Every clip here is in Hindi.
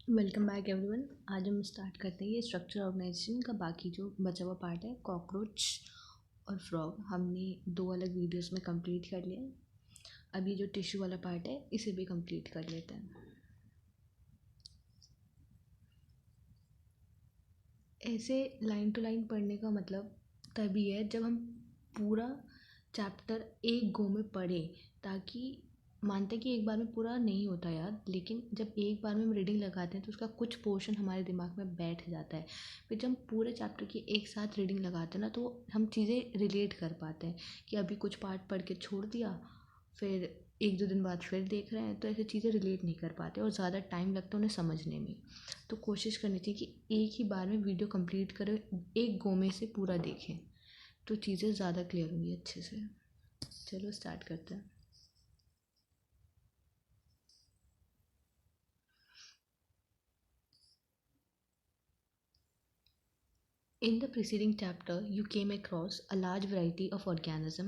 Welcome back everyone. आज हम स्टार्ट करते हैं ये स्ट्रक्चर ऑर्गेनाइजेशन का बाकी जो बचा हुआ पार्ट है, कॉकरोच और फ्रॉग। हमने दो अलग वीडियोस में कंप्लीट कर लिया। अब ये जो टिश्यू वाला पार्ट है इसे भी कंप्लीट कर लेते हैं। ऐसे लाइन टू लाइन पढ़ने का मतलब तभी है जब हम पूरा चैप्टर एक गो में पढ़े, ताकि मानते हैं कि एक बार में पूरा नहीं होता याद, लेकिन जब एक बार में हम रीडिंग लगाते हैं तो उसका कुछ पोर्शन हमारे दिमाग में बैठ जाता है। फिर जब हम पूरे चैप्टर की एक साथ रीडिंग लगाते हैं ना, तो हम चीज़ें रिलेट कर पाते हैं कि अभी कुछ पार्ट पढ़ के छोड़ दिया, फिर एक दो दिन बाद फिर देख रहे हैं, तो ऐसे चीज़ें रिलेट नहीं कर पाते और ज़्यादा टाइम लगता है उन्हें समझने में। तो कोशिश करनी चाहिए कि एक ही बार में वीडियो कंप्लीट करें, एक गो में से पूरा देखें, तो चीज़ें ज़्यादा क्लियर होंगी अच्छे से। चलो स्टार्ट करते हैं। In the preceding chapter, you came across a large variety of organism।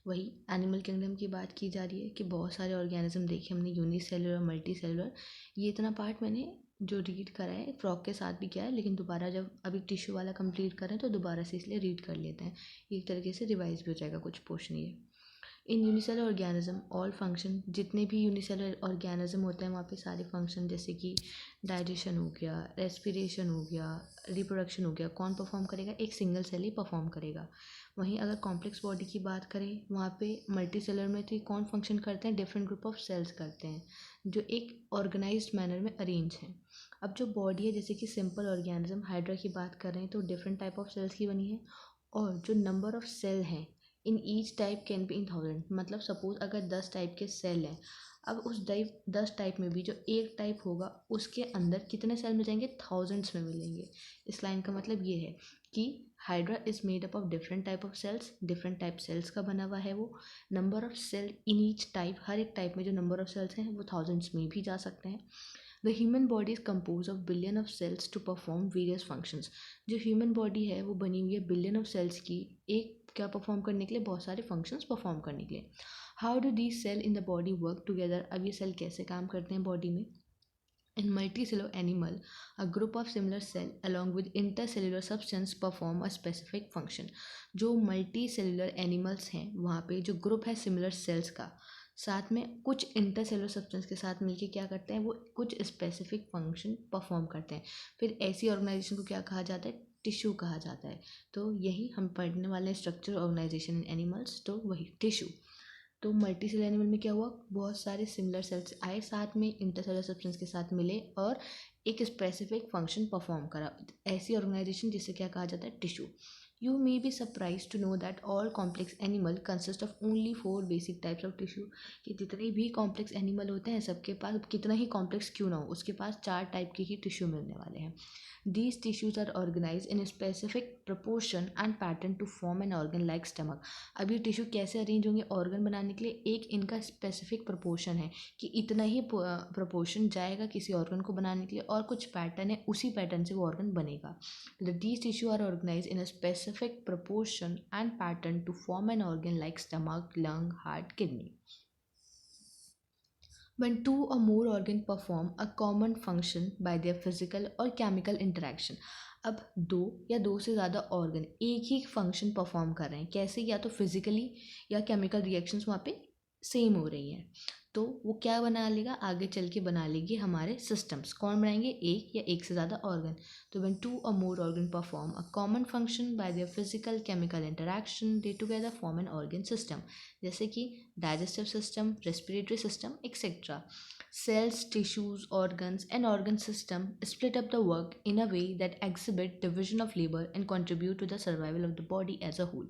वही एनिमल किंगडम की बात की जा रही है कि बहुत सारे ऑर्गेनिज्म देखे हमने, यूनिसेलुलर, मल्टी सेलुलर। ये इतना पार्ट मैंने जो रीड करा है फ्रॉग के साथ भी किया है, लेकिन दोबारा जब अभी टिश्यू वाला कंप्लीट करें तो दोबारा से इसलिए रीड कर लेते हैं। एक तरीके से रिवाइज भी हो जाएगा कुछ पोर्शन ये। इन यूनिसेलर ऑर्गेनिज्म ऑल फंक्शन, जितने भी यूनिसेलर ऑर्गेनिज्म होते हैं वहाँ पे सारे फंक्शन, जैसे कि डाइजेशन हो गया, रेस्पिरेशन हो गया, रिप्रोडक्शन हो गया, कौन परफॉर्म करेगा? एक सिंगल सेल ही परफॉर्म करेगा। वहीं अगर कॉम्प्लेक्स बॉडी की बात करें, वहाँ पे मल्टी सेलर में तो कौन फंक्शन करते हैं? डिफरेंट ग्रुप ऑफ सेल्स करते हैं जो एक ऑर्गेनाइज्ड मैनर में अरेंज हैं। अब जो बॉडी है, जैसे कि सिंपल ऑर्गेनिज्म हाइड्रा की बात कर रहे हैं तो डिफरेंट टाइप ऑफ सेल्स की बनी है, और जो नंबर ऑफ सेल हैं इन each type can be in thousand. मतलब सपोज अगर 10 टाइप के सेल हैं, अब उस 10 टाइप में भी जो एक टाइप होगा उसके अंदर कितने सेल मिल जाएंगे? थाउजेंड्स में मिलेंगे। इस लाइन का मतलब ये है कि hydra is made up of different type of cells, different type cells का बना हुआ है वो। Number of cell in each type, हर एक टाइप में जो नंबर ऑफ सेल्स हैं वो थाउजेंड्स में भी जा सकते हैं। The human body is compose of billion of cells to perform various functions. जो ह्यूमन बॉडी है वो बनी हुई है बिलियन ऑफ सेल्स की, एक क्या परफॉर्म करने के लिए? बहुत सारे फंक्शंस परफॉर्म करने के लिए। How do the cell in the body work together? अब ये सेल कैसे काम करते हैं बॉडी में? In multicellular animal, a group of similar cell along with intercellular substance perform a specific function। जो multicellular animals हैं वहाँ पे जो ग्रुप है सिमिलर सेल्स का, साथ में कुछ इंटरसेलुलर सब्सटेंस के साथ मिलके क्या करते हैं? वो कुछ स्पेसिफिक फंक्शन परफॉर्म करते हैं। फिर ऐसी ऑर्गेनाइजेशन को क्या कहा जाता है? टिश्यू कहा जाता है। तो यही हम पढ़ने वाले हैं, स्ट्रक्चर ऑर्गेनाइजेशन इन एनिमल्स, तो वही टिश्यू। तो मल्टी सेल एनिमल में क्या हुआ? बहुत सारे सिमिलर सेल्स आए, साथ में इंटरसेलर सब्सटेंस के साथ मिले और एक स्पेसिफिक फंक्शन परफॉर्म करा। ऐसी ऑर्गेनाइजेशन जिसे क्या कहा जाता है? Tissue. You may be surprise to know that all complex animal consist of only 4 basic types of tissue. कि जितने भी कॉम्प्लेक्स एनिमल होते हैं सबके पास, कितना ही कॉम्प्लेक्स क्यों ना हो, उसके पास 4 टाइप के ही टिश्यू मिलने वाले हैं। These tissues are organized in a specific proportion and pattern to form an organ like stomach। अब ये टिश्यू कैसे अरेंज होंगे ऑर्गन बनाने के लिए? एक इनका स्पेसिफिक प्रोपोर्शन है कि इतना ही प्रोपोर्शन जाएगा किसी ऑर्गन को बनाने के लिए, और कुछ पैटर्न है, उसी पैटर्न से वो ऑर्गन बनेगा। These tissue are organise in a specific proportion and pattern to form an organ like stomach, lung, heart, kidney. When two or more organs perform a common function by their physical or chemical interaction। अब दो या दो से ज़्यादा ऑर्गन एक ही फंक्शन परफॉर्म कर रहे हैं, कैसे? या तो फिजिकली या केमिकल रिएक्शंस वहाँ पे सेम हो रही हैं, तो वो क्या बना लेगा? आगे चल के बना लेगी हमारे सिस्टम्स। कौन बनाएंगे? एक या एक से ज़्यादा ऑर्गन। तो व्हेन टू और more organ perform a common function by their physical chemical interaction, they together form an organ system. जैसे कि digestive system, respiratory system, etcetera. Cells, tissues, organs, and organ system split up the work in a way that exhibit division of labor and contribute to the survival of the body as a whole।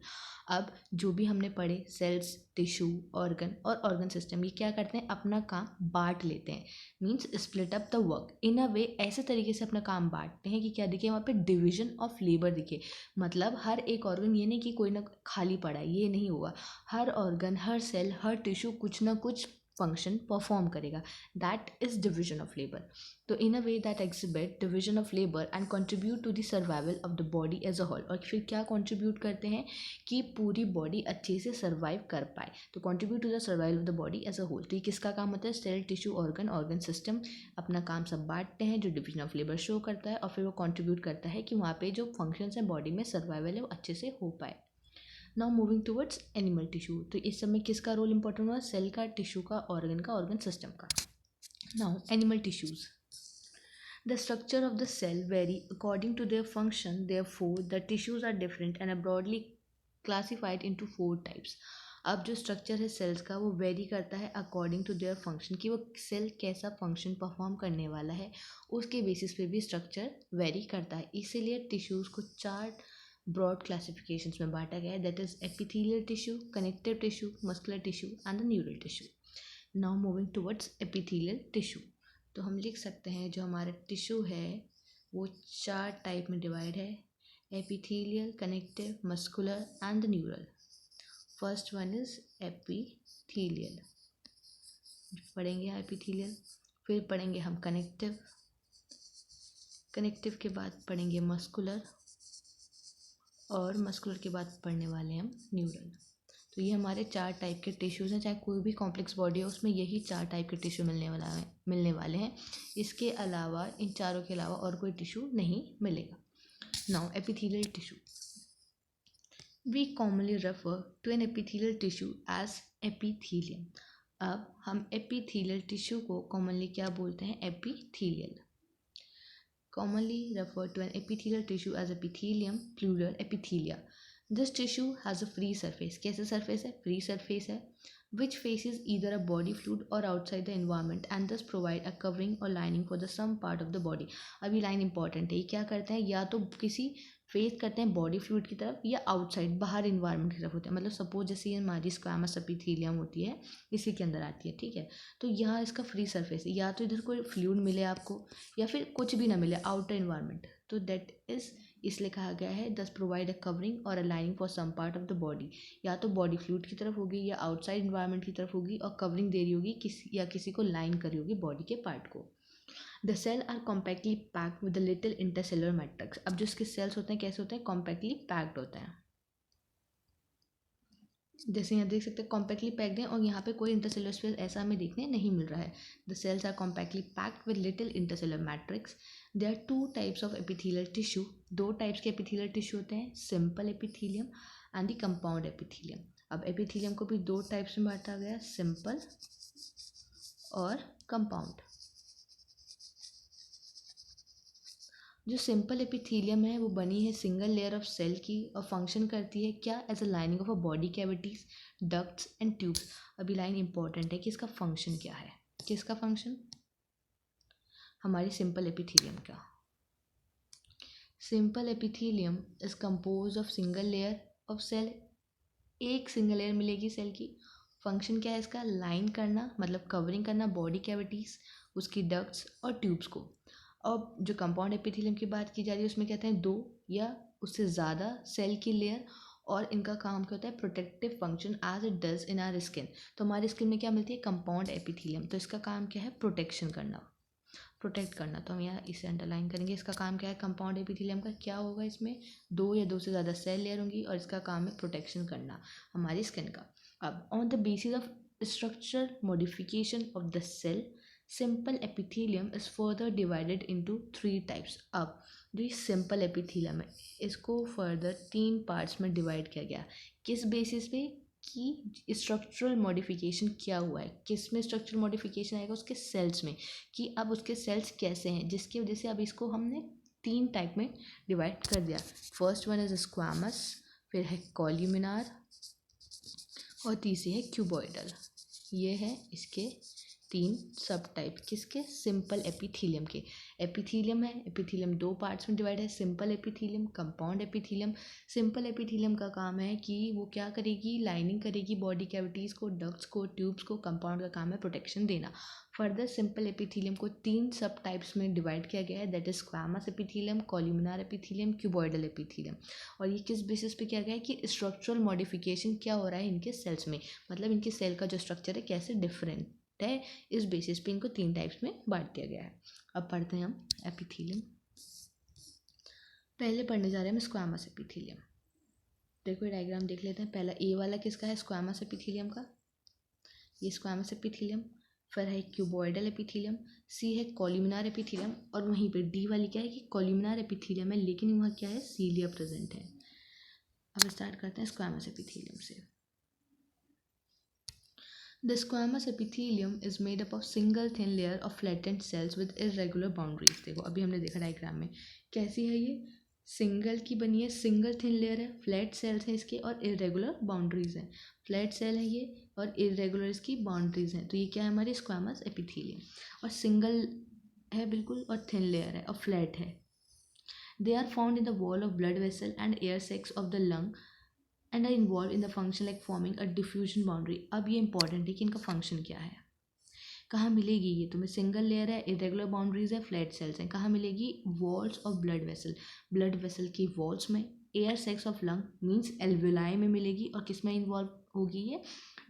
अब जो भी हमने पढ़े, सेल्स, टिश्यू, ऑर्गन और ऑर्गन सिस्टम, ये क्या करते हैं? अपना काम बांट लेते हैं। Means split up the work in a way, ऐसे तरीके से अपना काम बांटते हैं कि क्या दिखे वहाँ पे? डिविजन ऑफ लेबर दिखे। मतलब हर एक ऑर्गन, ये नहीं कि कोई ना खाली पड़ा है, ये नहीं होगा। हर ऑर्गन, हर सेल, हर टिश्यू कुछ ना कुछ फंक्शन परफॉर्म करेगा, that is division of labour. तो in a way that exhibit division of labour and contribute to the survival of the body as a whole. और फिर क्या कंट्रीब्यूट करते हैं कि पूरी बॉडी अच्छे से सर्वाइव कर पाए, तो contribute to the survival of the body as a whole. तो ये किसका काम होता है, सेल, टिश्यू, ऑर्गन सिस्टम अपना काम सब बांटते हैं, जो डिविजन ऑफ लेबर शो करता है, और फिर वो कंट्रीब्यूट करता है कि वहाँ पे जो फंक्शंस हैं बॉडी में सर्वाइवल है वो अच्छे से हो पाए। Now moving towards animal tissue. तो इस समय किसका रोल इंपॉर्टेंट हुआ, सेल का, टिश्यू का, ऑर्गन सिस्टम का। Now animal tissues, the structure of the cell vary according to their function, therefore the tissues are different and are broadly classified into 4 types। अब जो स्ट्रक्चर है सेल्स का वो वेरी करता है अकॉर्डिंग टू देयर फंक्शन, कि वो सेल कैसा फंक्शन परफॉर्म करने वाला है, उसके बेसिस पे भी स्ट्रक्चर वेरी करता है। इसीलिए टिश्यूज़ को 4 ब्रॉड क्लासिफिकेशंस में बांटा गया है, that is epithelial tissue, connective tissue, muscular tissue and the neural tissue. Now moving towards epithelial tissue. तो हम लिख सकते हैं जो हमारा टिश्यू है वो 4 टाइप में डिवाइड है, epithelial, connective, muscular and the neural. First one is epithelial, पढ़ेंगे एपिथेलियल, फिर पढ़ेंगे हम कनेक्टिव, कनेक्टिव के बाद पढ़ेंगे मस्कुलर, और मस्कुलर के बाद पढ़ने वाले हम न्यूरल। तो ये हमारे 4 टाइप के टिश्यूज़ हैं, चाहे कोई भी कॉम्प्लेक्स बॉडी हो उसमें यही 4 टाइप के टिश्यू मिलने वाले हैं। इसके अलावा, इन चारों के अलावा और कोई टिश्यू नहीं मिलेगा। Now epithelial tissue, we commonly refer to an epithelial tissue as epithelium. अब हम एपिथेलियल टिश्यू को कॉमनली क्या बोलते हैं, epithelial. commonly referred to an epithelial tissue as epithelium, plural epithelia। This tissue has a free surface, कैसा surface है, free surface है, which faces either a body fluid or outside the environment and thus provide a covering or lining for the some part of the body। अभी लाइन इंपॉर्टेंट है, ये क्या करते हैं, या तो किसी फेस करते हैं बॉडी फ्लूइड की तरफ या आउटसाइड बाहर इन्वायरमेंट की तरफ होते हैं। मतलब सपोज जैसे ये हमारी स्क्वैमस एपिथेलियम होती है, इसी के अंदर आती है, ठीक है। तो यहाँ इसका फ्री सरफेस है, या तो इधर कोई फ्लूइड मिले आपको या फिर कुछ भी ना मिले, आउटर इन्वायरमेंट, तो दैट इज इसलिए कहा गया है दस प्रोवाइड अ कवरिंग और a lining for some part of the body. या तो बॉडी फ्लूइड की तरफ होगी या आउटसाइड इन्वायरमेंट की तरफ होगी और कवरिंग दे रही होगी किसी को लाइन करी होगी बॉडी के पार्ट को। The cell are compactly packed with the little intercellular matrix. अब जो इसके सेल्स होते हैं कैसे होते हैं, कॉम्पैक्टली पैक्ड होते हैं, जैसे यहाँ देख सकते हैं कॉम्पैक्टली पैक्ड है और यहाँ पे कोई इंटरसेलुलर स्पेस ऐसा हमें देखने नहीं मिल रहा है। The cells are compactly packed with little intercellular matrix. There are 2 types of epithelial tissue, 2 types के एपिथेलियल टिश्यू होते हैं, simple epithelium and the compound epithelium. अब एपिथेलियम को भी 2 टाइप्स में बांटा गया, सिंपल और कंपाउंड। जो सिंपल एपिथेलियम है वो बनी है सिंगल लेयर ऑफ सेल की और फंक्शन करती है क्या, as a lining of a body cavities, ducts and tubes. अभी लाइन इंपॉर्टेंट है कि इसका फंक्शन क्या है, किसका फंक्शन, हमारी सिंपल एपिथेलियम का। Simple epithelium is compose of single layer of cell, एक सिंगल लेयर मिलेगी सेल की। फंक्शन क्या है इसका, लाइन करना, मतलब कवरिंग करना बॉडी कैविटीज, उसकी डक्ट्स और ट्यूब्स को। और जो कंपाउंड एपिथेलियम की बात की जा रही है उसमें कहते हैं 2 या उससे ज़्यादा सेल की लेयर, और इनका काम क्या होता है, protective function as it does in our skin. तो हमारी स्किन में क्या मिलती है, कंपाउंड एपिथेलियम, तो इसका काम क्या है, प्रोटेक्शन करना, प्रोटेक्ट करना। तो हम यहाँ इसे अंडरलाइन करेंगे, इसका काम क्या है, कंपाउंड एपिथेलियम का क्या होगा, इसमें 2 या 2 से ज़्यादा सेल लेयर होंगी और इसका काम है प्रोटेक्शन करना हमारी स्किन का। अब on the basis of structural modification of the cell, simple epithelium is further divided into 3 types. अब जो ये सिंपल एपिथेलियम है इसको फर्दर 3 पार्ट्स में डिवाइड किया गया, किस बेसिस पे, कि स्ट्रक्चरल मॉडिफिकेशन क्या हुआ है, किस में स्ट्रक्चरल मॉडिफिकेशन आएगा, उसके सेल्स में, कि अब उसके सेल्स कैसे हैं, जिसकी वजह से अब इसको हमने 3 टाइप में डिवाइड कर दिया। फर्स्ट वन इज स्क्वामस, फिर है कॉल्यूमिनार और तीसरी है क्यूबॉइडल। ये है इसके 3 सब टाइप, किसके, सिंपल एपिथेलियम के। एपिथेलियम है, एपिथेलियम 2 पार्ट्स में डिवाइड है, simple epithelium, compound epithelium. Simple epithelium का काम है कि वो क्या करेगी, लाइनिंग करेगी बॉडी कैविटीज़ को, डक्ट्स को, ट्यूब्स को। कंपाउंड का काम है प्रोटेक्शन देना। फर्दर सिंपल एपिथेलियम को 3 सब टाइप्स में डिवाइड किया गया है, that is squamous epithelium, columnar epithelium, cuboidal epithelium. और ये किस बेसिस पे किया गया है, कि स्ट्रक्चरल मॉडिफिकेशन क्या हो रहा है इनके सेल्स में, मतलब इनके सेल का जो स्ट्रक्चर है कैसे डिफरेंट करेक्ट है। इस बेसिस पे इनको 3 टाइप्स में बांट दिया गया है। अब पढ़ते हैं हम एपिथेलियम। पहले पढ़ने जा रहे हैं हम स्क्वामस एपिथेलियम। देखो ये डायग्राम देख लेते हैं। पहला ए वाला किसका है, स्क्वामस एपिथेलियम का, ये स्क्वामस एपिथेलियम। फिर है क्यूबॉइडल एपिथेलियम, सी है कॉल्यूमिनार एपिथेलियम, और वहीं पे डी वाली क्या है कि कॉल्यूमिनार एपिथेलियम है लेकिन वहाँ क्या है, सीलिया प्रेजेंट है। अब स्टार्ट करते हैं स्क्वामस एपिथेलियम से। The squamous epithelium is made up of single thin layer of flattened cells with irregular boundaries। देखो अभी हमने देखा डायग्राम में कैसी है, ये सिंगल की बनी है, सिंगल थिन लेयर है, फ्लैट सेल्स हैं इसके और इरेगुलर बाउंड्रीज हैं। फ्लैट सेल है ये और इरेगुलर इसकी बाउंड्रीज हैं। तो ये क्या है, हमारी स्क्वामस एपिथेलियम, और सिंगल है बिल्कुल और थिन लेयर है और फ्लैट है। They are found in the wall of blood vessel and air sacs of the lung and are involve in the function like forming a diffusion boundary. अब ये इंपॉर्टेंट है कि इनका फंक्शन क्या है, कहाँ मिलेगी ये, तुम्हें सिंगल लेयर है, इरेगुलर बाउंड्रीज है, फ्लैट सेल्स हैं, कहाँ मिलेगी, walls of blood vessel, blood vessel की वॉल्स में, air sacs of lung means alveoli में मिलेगी, और किस में इन्वॉल्व होगी ये,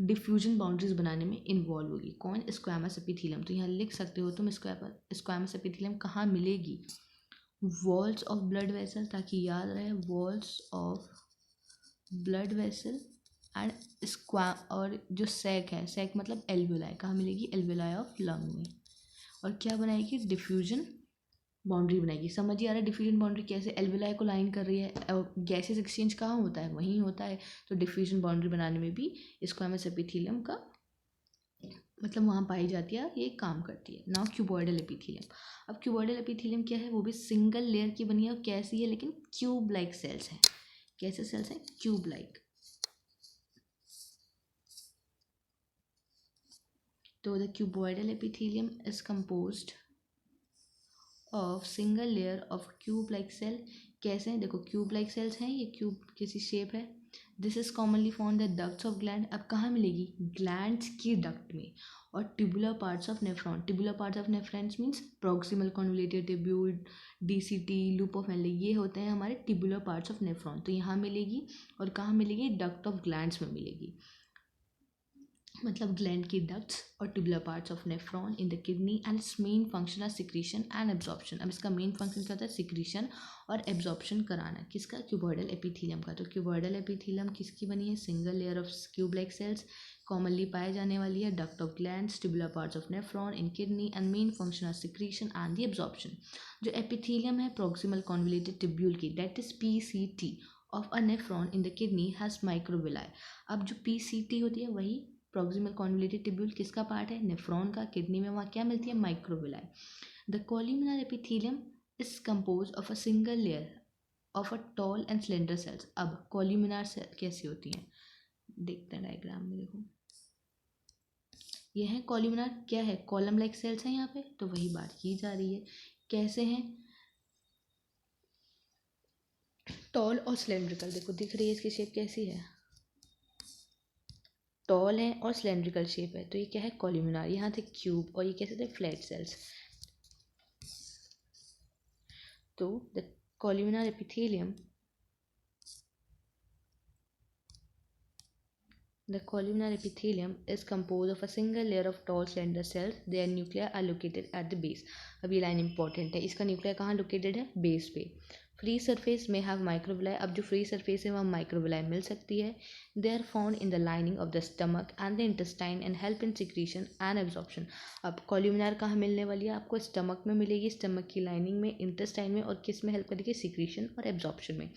डिफ्यूजन बाउंड्रीज बनाने में इन्वॉल्व होगी। कौन, स्क्वामस एपिथेलियम। तो यहाँ लिख सकते हो तुम स्क्वामस एपिथेलियम कहाँ मिलेगी, वॉल्स ऑफ ब्लड वेसल, ताकि याद रहे, walls of blood vessel and और जो सैक है, सैक मतलब एल्वेलाई, कहाँ मिलेगी, एल्वेलाई ऑफ लंग में। और क्या बनाएगी, डिफ्यूजन बाउंड्री बनाएगी। समझिए आ रहा है डिफ्यूजन बाउंड्री कैसे एल्वेलाई को लाइन कर रही है, और गैसेस एक्सचेंज कहाँ होता है, वहीं होता है। तो डिफ्यूजन बाउंड्री बनाने में भी स्क्वामस एपिथेलियम का मतलब वहाँ पाई जाती है, ये काम करती है। Now cuboidal epithelium. अब क्यूबॉइडल एपिथेलियम क्या है, वो भी सिंगल लेयर की बनी है और कैसी है, लेकिन क्यूब लाइक सेल्स हैं। कैसे सेल्स हैं, क्यूब लाइक। तो the cuboidal epithelium is composed of single layer of cube like cell. कैसे हैं, देखो क्यूब लाइक सेल्स हैं, ये क्यूब किसी शेप है। This is commonly found the ducts of gland. अब कहाँ मिलेगी, ग्लैंड्स की डक्ट में। और tubular parts of nephron, tubular parts of nephrons means proximal convoluted tubule, DCT, loop of Henle, ये होते हैं हमारे ट्यूबुलर पार्ट्स ऑफ नेफ्रॉन। तो यहाँ मिलेगी, और कहाँ मिलेगी, डक्ट ऑफ ग्लैंड्स में मिलेगी, मतलब ग्लैंड की डक्ट्स और tubular parts of nephron in the kidney and its main function are secretion and absorption. अब इसका मेन फंक्शन क्या होता है, सिक्रीशन और एब्जॉर्प्शन कराना। किसका, क्यूबॉइडल एपिथेलियम का। तो क्यूबॉइडल एपिथेलियम किसकी बनी है, single layer of cube like cells, commonly पाए जाने वाली है, duct of glands, tubular parts of nephron in kidney and main function are secretion and the absorption. जो एपिथेलियम है प्रॉक्सिमल कॉन्वोल्यूटेड ट्यूब्यूल की, that is PCT of a nephron in the kidney has microvilli. अब जो पीसीटी होती है वही प्रॉक्सिमल कॉन्वोल्यूटेड ट्यूब्यूल किसका पार्ट है, नेफ्रॉन का। किडनी में वहाँ क्या मिलती है, microvilli. The columnar epithelium is compose of a single layer of a tall and slender cells. अब कॉल्यूमिनर सेल कैसी होती हैं, देखते हैं डायग्राम में। देखो ये है कॉल्यूमिनर, क्या है, कॉलम लाइक सेल्स हैं यहाँ पे, तो वही बात की जा रही है। कैसे हैं, टॉल और सिलेंड्रिकल। देखो दिख रही है इसकी शेप कैसी है, टॉल है और सिलेंड्रिकल शेप है। तो ये क्या है, कॉल्यूमिनार, यहाँ थे क्यूब, और ये कैसे थे, फ्लैट सेल्स। तो the columnar epithelium, the columnar epithelium is composed of a single layer of tall slender cells. Their nuclei are located at the base. अब ये लाइन इंपॉर्टेंट है, इसका न्यूक्लियर कहाँ लोकेटेड है, बेस पे। फ्री सरफेस में हैव माइक्रोविलाई। अब जो फ्री सरफेस है वहाँ माइक्रोविलाई मिल सकती है। They are found in the lining of the stomach and the intestine and help in secretion and absorption. अब कॉल्यूमिनार कहाँ मिलने वाली है, आपको स्टमक में मिलेगी, स्टमक की लाइनिंग में, इंटेस्टाइन में, और किस में हेल्प करेगी, सिक्रीशन और एब्जॉर्प्शन में।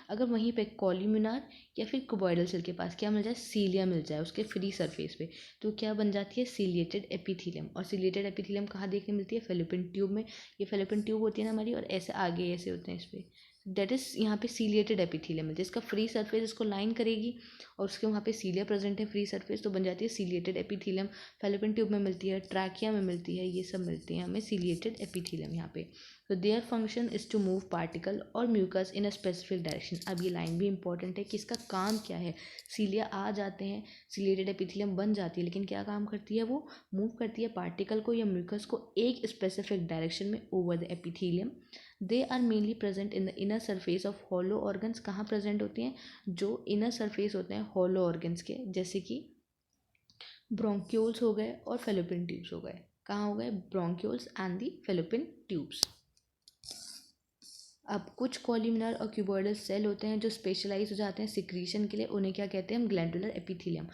अगर वहीं पे कॉल्यूमिनार या फिर क्यूबॉइडल सेल के पास क्या मिल जाए, सीलिया मिल जाए उसके फ्री सरफेस पे, तो क्या बन जाती है, सीलिएटेड एपिथेलियम। और सीलिएटेड एपिथेलियम कहाँ देखने मिलती है, फेलोपियन ट्यूब में। ये फेलोपियन ट्यूब होती है ना हमारी, और ऐसे आगे ऐसे होते हैं इस पर, दैट इज़ यहाँ पे सीलिएटेड एपिथेलियम है, जिसका फ्री सरफेस इसको लाइन करेगी, और उसके वहाँ पे सीलिया प्रेजेंट है फ्री सरफेस, तो बन जाती है सीलिएटेड एपिथेलियम। फेलोपियन ट्यूब में मिलती है, ट्रैकिया में मिलती है, ये सब मिलती हैं हमें सीलिएटेड एपिथेलियम यहाँ पे। तो their function is to move particle और mucus in a specific direction. अब ये लाइन भी इंपॉर्टेंट है कि इसका काम क्या है, सीलिया आ जाते हैं, सीलिएटेड एपिथेलियम बन जाती है, लेकिन क्या काम करती है, वो मूव करती है पार्टिकल को या म्यूकस को एक स्पेसिफिक डायरेक्शन में over the epithelium. They are mainly present in the inner surface of hollow organs. कहाँ प्रेजेंट होती हैं, जो इनर सरफेस होते हैं हॉलो ऑर्गन्स के, जैसे कि ब्रोंक्यूल्स हो गए और फेलोपियन ट्यूब्स हो गए। कहाँ हो गए? Bronchioles and the fallopian tubes. अब कुछ कॉल्यूमिनर और क्यूबॉइडल सेल होते हैं जो स्पेशलाइज हो जाते हैं सिक्रीशन के लिए, उन्हें क्या कहते हैं हम? Glandular epithelium.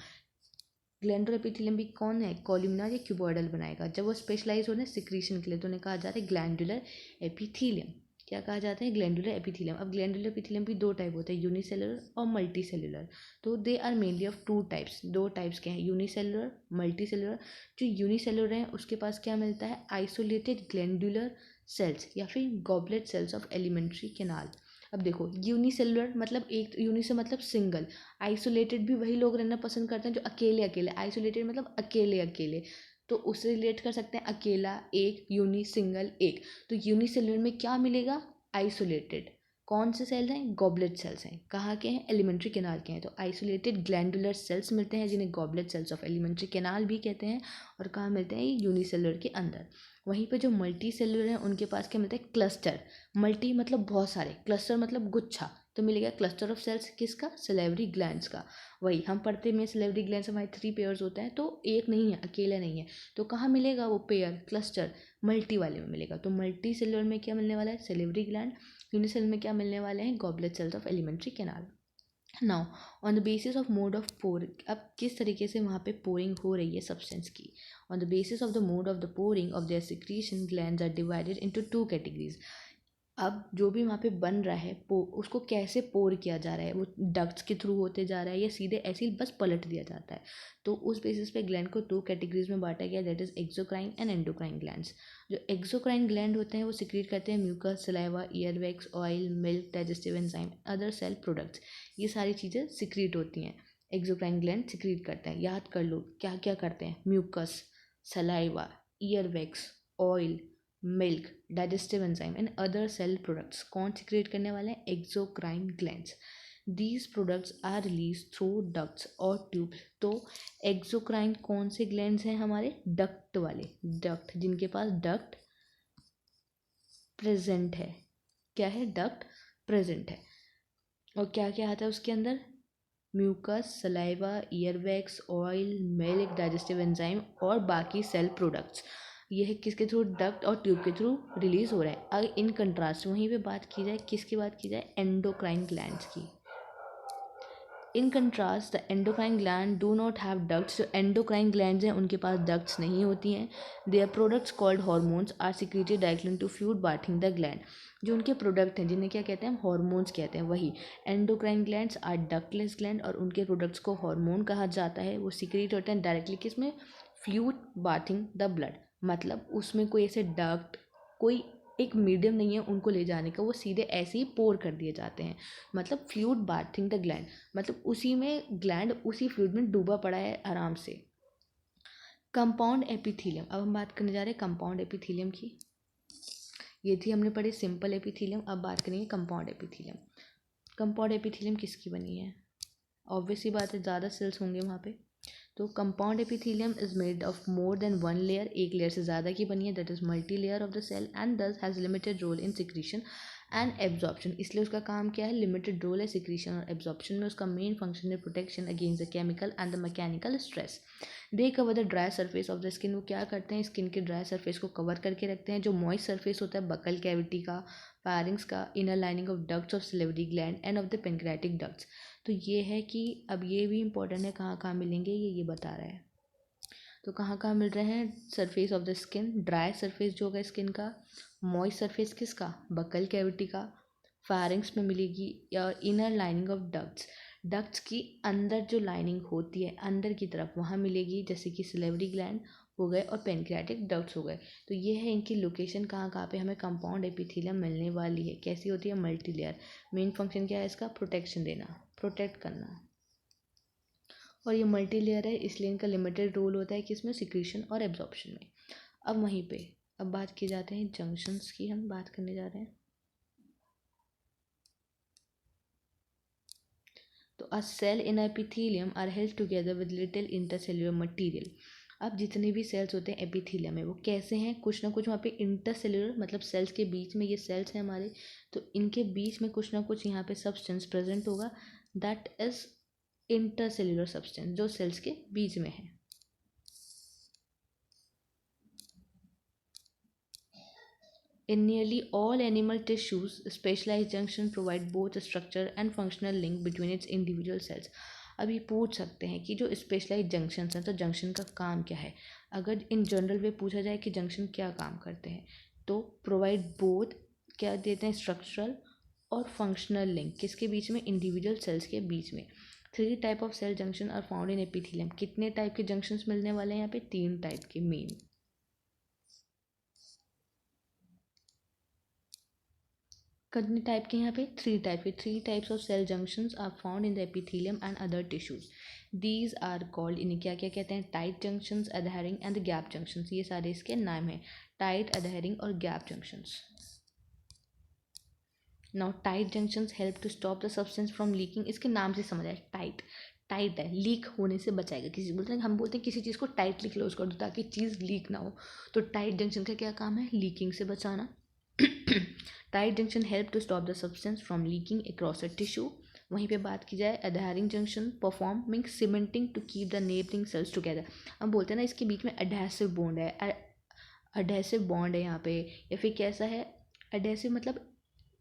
ग्लैंडुलर एपिथेलियम भी कौन है? कॉल्यूमिनर या क्यूबॉइडल बनाएगा। जब वो स्पेशलाइज हो रहे हैं सिक्रीशन के लिए तो उन्हें कहा जाता है ग्लैंडुलर एपिथेलियम। क्या कहा जाता है? Glandular epithelium. अब ग्लैंडुलर एपिथेलियम भी दो टाइप होते हैं, यूनिसेलुलर और मल्टी सेलुलर। तो they are mainly of two types. दो टाइप्स के हैं, यूनिसेलुलर, मल्टी सेलुलर। जो यूनिसेलुलर हैं उसके पास क्या मिलता है? आइसोलेटेड ग्लैंडुलर सेल्स या फिर goblet cells of alimentary canal. अब देखो, यूनिसेलुलर मतलब एक, यूनि से मतलब सिंगल, आइसोलेटेड भी वही लोग रहना पसंद करते हैं जो अकेले अकेले, आइसोलेटेड मतलब अकेले अकेले, तो उससे रिलेट कर सकते हैं अकेला, एक, यूनि, सिंगल, एक। तो यूनिसेलुलर में क्या मिलेगा? आइसोलेटेड। कौन से सेल्स हैं? गॉबलेट सेल्स हैं। कहाँ के हैं? एलिमेंट्री कैनाल के हैं। तो आइसोलेटेड ग्लैंडुलर सेल्स मिलते हैं जिन्हें goblet cells of alimentary canal भी कहते हैं। और कहाँ मिलते हैं? ये यूनिसेलुलर के अंदर। वहीं पे जो मल्टी सेलुलर हैं उनके पास क्या मिलता है? क्लस्टर। मल्टी मतलब बहुत सारे, क्लस्टर मतलब गुच्छा, तो मिलेगा क्लस्टर ऑफ सेल्स किसका? सलेवरी ग्लैंड्स का। वही हम पढ़ते में सलेवरी ग्लैंड्स हमारे 3 पेयर्स होते हैं, तो एक नहीं है, अकेला नहीं है। तो कहाँ मिलेगा वो पेयर, क्लस्टर? मल्टी वाले में मिलेगा। तो मल्टी सेलुलर में क्या मिलने वाला है? Salivary gland. यूनिसेलुलर में क्या मिलने वाले हैं? Goblet cells of alimentary canal. Now on the basis of mode of pouring, अब किस तरीके से वहाँ पे पोरिंग हो रही है सब्सटेंस की। On the basis of the mode of the pouring of their secretion, glands are divided into 2 categories. अब जो भी वहाँ पे बन रहा है उसको कैसे पोर किया जा रहा है, वो डक्ट्स के थ्रू होते जा रहा है या सीधे ऐसे ही बस पलट दिया जाता है। तो उस बेसिस पे ग्लैंड को 2 कैटेगरीज में बांटा गया, that is exocrine and endocrine glands. जो एक्सोक्राइन ग्लैंड होते हैं वो सिक्रीट करते हैं mucus, saliva, earwax, oil, milk, digestive enzyme, other cell products. ये सारी चीज़ें सिक्रीट होती हैं, एक्सोक्राइन ग्लैंड सिक्रीट करते हैं। याद कर लो क्या क्या करते हैं? Mucus, saliva, earwax, oil, milk, digestive enzyme and other cell products. कौन सिक्रेट करने वाले हैं? Exocrine glands. These products are release through ducts और ट्यूब्स। तो एक्सोक्राइन कौन से ग्लैंड्स हैं? हमारे डक्ट वाले, डक्ट जिनके पास डक्ट प्रेजेंट है। क्या है? डक्ट प्रेजेंट है। और क्या क्या आता है उसके अंदर? Mucus, saliva, earwax, oil, milk, digestive enzyme और बाकी सेल प्रोडक्ट्स। ये है किसके थ्रू? डक्ट और ट्यूब के थ्रू रिलीज हो रहा है। अगर इन कंट्रास्ट वहीं पे बात की जाए, किसकी बात की जाए? एंडोक्राइन ग्लैंड्स की। In contrast the endocrine gland do not have ducts. जो एंडोक्राइन ग्लैंड्स हैं उनके पास डक्ट्स नहीं होती हैं। Their products called hormones are secreted directly into fluid bathing the gland. जो उनके प्रोडक्ट हैं जिन्हें क्या कहते हैं? हम हार्मोन्स कहते हैं। वही endocrine glands are ductless gland और उनके प्रोडक्ट्स को हार्मोन कहा जाता है। वो सिक्रेट होते हैं डायरेक्टली किसमें? Fluid bathing the blood. मतलब उसमें कोई ऐसे डक्ट, कोई एक मीडियम नहीं है उनको ले जाने का, वो सीधे ऐसे ही पोर कर दिए जाते हैं। मतलब फ्लूइड बाथिंग द ग्लैंड, मतलब उसी में ग्लैंड उसी फ्लूइड में डूबा पड़ा है आराम से। Compound epithelium. अब हम बात करने जा रहे हैं कंपाउंड एपिथेलियम की। ये थी हमने पढ़ी सिंपल एपिथेलियम, अब बात करेंगे कंपाउंड एपिथेलियम। कंपाउंड एपिथेलियम किसकी बनी है? ऑब्वियसली बात है, ज़्यादा सेल्स होंगे वहाँ पे। तो compound epithelium is made of more than one layer, एक लेयर से ज़्यादा की बनी है, that is multi layer of the cell and this has limited role in secretion and absorption. इसलिए उसका काम क्या है? लिमिटेड रोल है सिक्रीशन और एब्जॉर्प्शन में। उसका मेन फंक्शन है protection against the chemical and the mechanical stress. They cover the dry surface of the skin. वो क्या करते हैं? स्किन के ड्राई सरफेस को कवर करके रखते हैं। जो मॉइस्ट सरफेस होता है बकल कैविटी का, फायरिंग्स का, inner lining of ducts of salivary gland end of the pancreatic ducts. तो ये है कि अब ये भी इंपॉर्टेंट है, कहाँ कहाँ मिलेंगे ये बता रहा है। तो कहाँ कहाँ मिल रहे हैं? Surface of the skin, dry surface जो होगा स्किन का, मॉइस्ट सरफेस किसका? बकल कैविटी का, फायरिंग्स में मिलेगी, या inner lining of ducts, ducts की अंदर जो लाइनिंग होती है अंदर की तरफ वहाँ मिलेगी, जैसे कि सलेवरी ग्लैंड हो गए और पेनक्रियाटिक डक्ट्स हो गए। तो ये है इनकी लोकेशन, कहाँ कहाँ पे हमें कंपाउंड एपिथेलियम मिलने वाली है। कैसी होती है? Multi layer. मेन फंक्शन क्या है इसका? प्रोटेक्शन देना, प्रोटेक्ट करना। और ये मल्टी लेयर है इसलिए इनका लिमिटेड रोल होता है किसमें? सिक्रीशन और एब्जॉर्प्शन में। अब वहीं पे अब बात की जाते हैं जंक्शंस की, हम बात करने जा रहे हैं। तो a cell in epithelium are held together with little intercellular material. अब जितने भी सेल्स होते हैं एपिथेलियम में वो कैसे हैं? कुछ ना कुछ वहाँ पे इंटरसेल्युलर, मतलब सेल्स के बीच में, ये सेल्स हैं हमारे, तो इनके बीच में कुछ ना कुछ यहाँ पे सब्सटेंस प्रेजेंट होगा, दैट इज इंटरसेल्युलर सब्सटेंस, जो सेल्स के बीच में है। In nearly all animal tissues, specialized junctions provide both a structure and functional link between its individual cells. अब ये पूछ सकते हैं कि जो स्पेशलाइज जंक्शंस हैं तो जंक्शन का काम क्या है। अगर इन जनरल वे पूछा जाए कि जंक्शन क्या काम करते हैं तो प्रोवाइड बोथ क्या देते हैं, स्ट्रक्चरल और फंक्शनल लिंक, किसके बीच में, इंडिविजुअल सेल्स के बीच में। 3 type of cell junction are found in epithelium. कितने टाइप के जंक्शंस मिलने वाले हैं यहाँ पे, 3 टाइप के मेन। कितने टाइप के यहाँ पे, 3 टाइप के। 3 types of cell junctions are found in the epithelium and other tissues. These are called, इन्हें क्या क्या कहते हैं, tight junctions, adhering and gap junctions. ये सारे इसके नाम हैं, टाइट, अडहेरिंग और gap junctions. Now tight junctions help to stop the substance from leaking. इसके नाम से समझ आए, टाइट, टाइट है, लीक होने से बचाएगा। किसी बोलते हैं, हम बोलते हैं किसी चीज़ को टाइटली क्लोज कर दो ताकि चीज़ लीक ना हो, तो टाइट जंक्शन का क्या काम है, लीकिंग से बचाना। Tight junction help to stop the substance from leaking across a tissue. वहीं पे बात की जाए, adhering junction perform means cementing to keep the neighbouring cells together. हम बोलते हैं ना इसके बीच में अडहेसिव बॉन्ड है, अडहेसिव बॉन्ड है यहाँ पे, या फिर कैसा है, अडहेसिव मतलब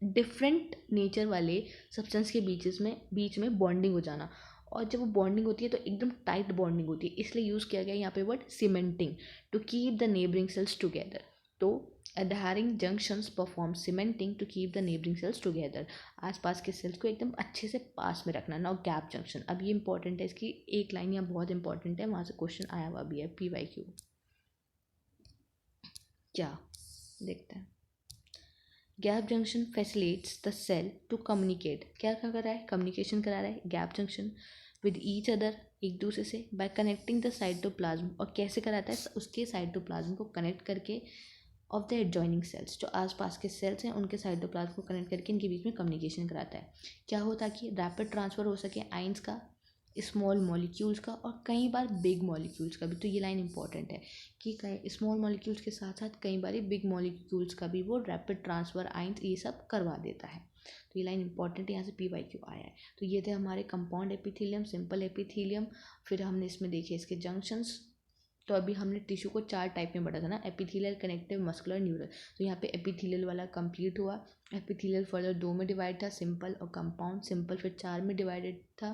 डिफरेंट नेचर वाले सब्सटेंस के बीच में बॉन्डिंग हो जाना। और जब वो बॉन्डिंग होती है तो एकदम टाइट बॉन्डिंग होती है, इसलिए यूज़ किया गया यहाँ पे word cementing, to keep the neighbouring cells together. तो adhering junctions perform cementing to keep the neighboring cells together। आसपास के सेल्स को एकदम अच्छे से पास में रखना। नाउ गैप जंक्शन, अब ये इंपॉर्टेंट है, इसकी एक लाइन यहाँ बहुत इंपॉर्टेंट है, वहाँ से क्वेश्चन आया हुआ भी है, PYQ। क्या देखते हैं, gap junction facilitates the cell to communicate. क्या क्या कर रहा है, कम्युनिकेशन करा रहा है gap junction with each other, एक दूसरे से, बाय कनेक्टिंग द साइटोप्लाज्म। और कैसे कराता है, उसके साइटोप्लाज्म को कनेक्ट करके, ऑफ द एडजॉइनिंग सेल्स, जो आसपास के सेल्स हैं उनके साइटोप्लाज्म को कनेक्ट करके इनके बीच में कम्युनिकेशन कराता है। क्या हो, ताकि रैपिड ट्रांसफ़र हो सके आइंस का, स्मॉल मॉलिक्यूल्स का, और कई बार बिग मॉलिक्यूल्स का भी। तो ये लाइन इंपॉर्टेंट है कि कई स्मॉल मॉलिक्यूल्स के साथ साथ कई बार बिग मॉलिक्यूल्स का भी वो रैपिड ट्रांसफ़र आइंस ये सब करवा देता है। तो ये लाइन इंपॉर्टेंट है, यहाँ से PYQ आया है। तो ये थे हमारे कंपाउंड एपिथेलियम, सिंपल एपिथेलियम, फिर हमने इसमें देखे इसके जंक्शंस। तो अभी हमने टिश्यू को 4 टाइप में बांटा था ना, एपिथेलियल, कनेक्टिव, मस्कुलर, न्यूरल। तो यहाँ पे एपिथेलियल वाला कंप्लीट हुआ। एपिथेलियल फर्दर 2 में डिवाइड था, सिंपल और कंपाउंड। सिंपल फिर 4 में डिवाइडेड था,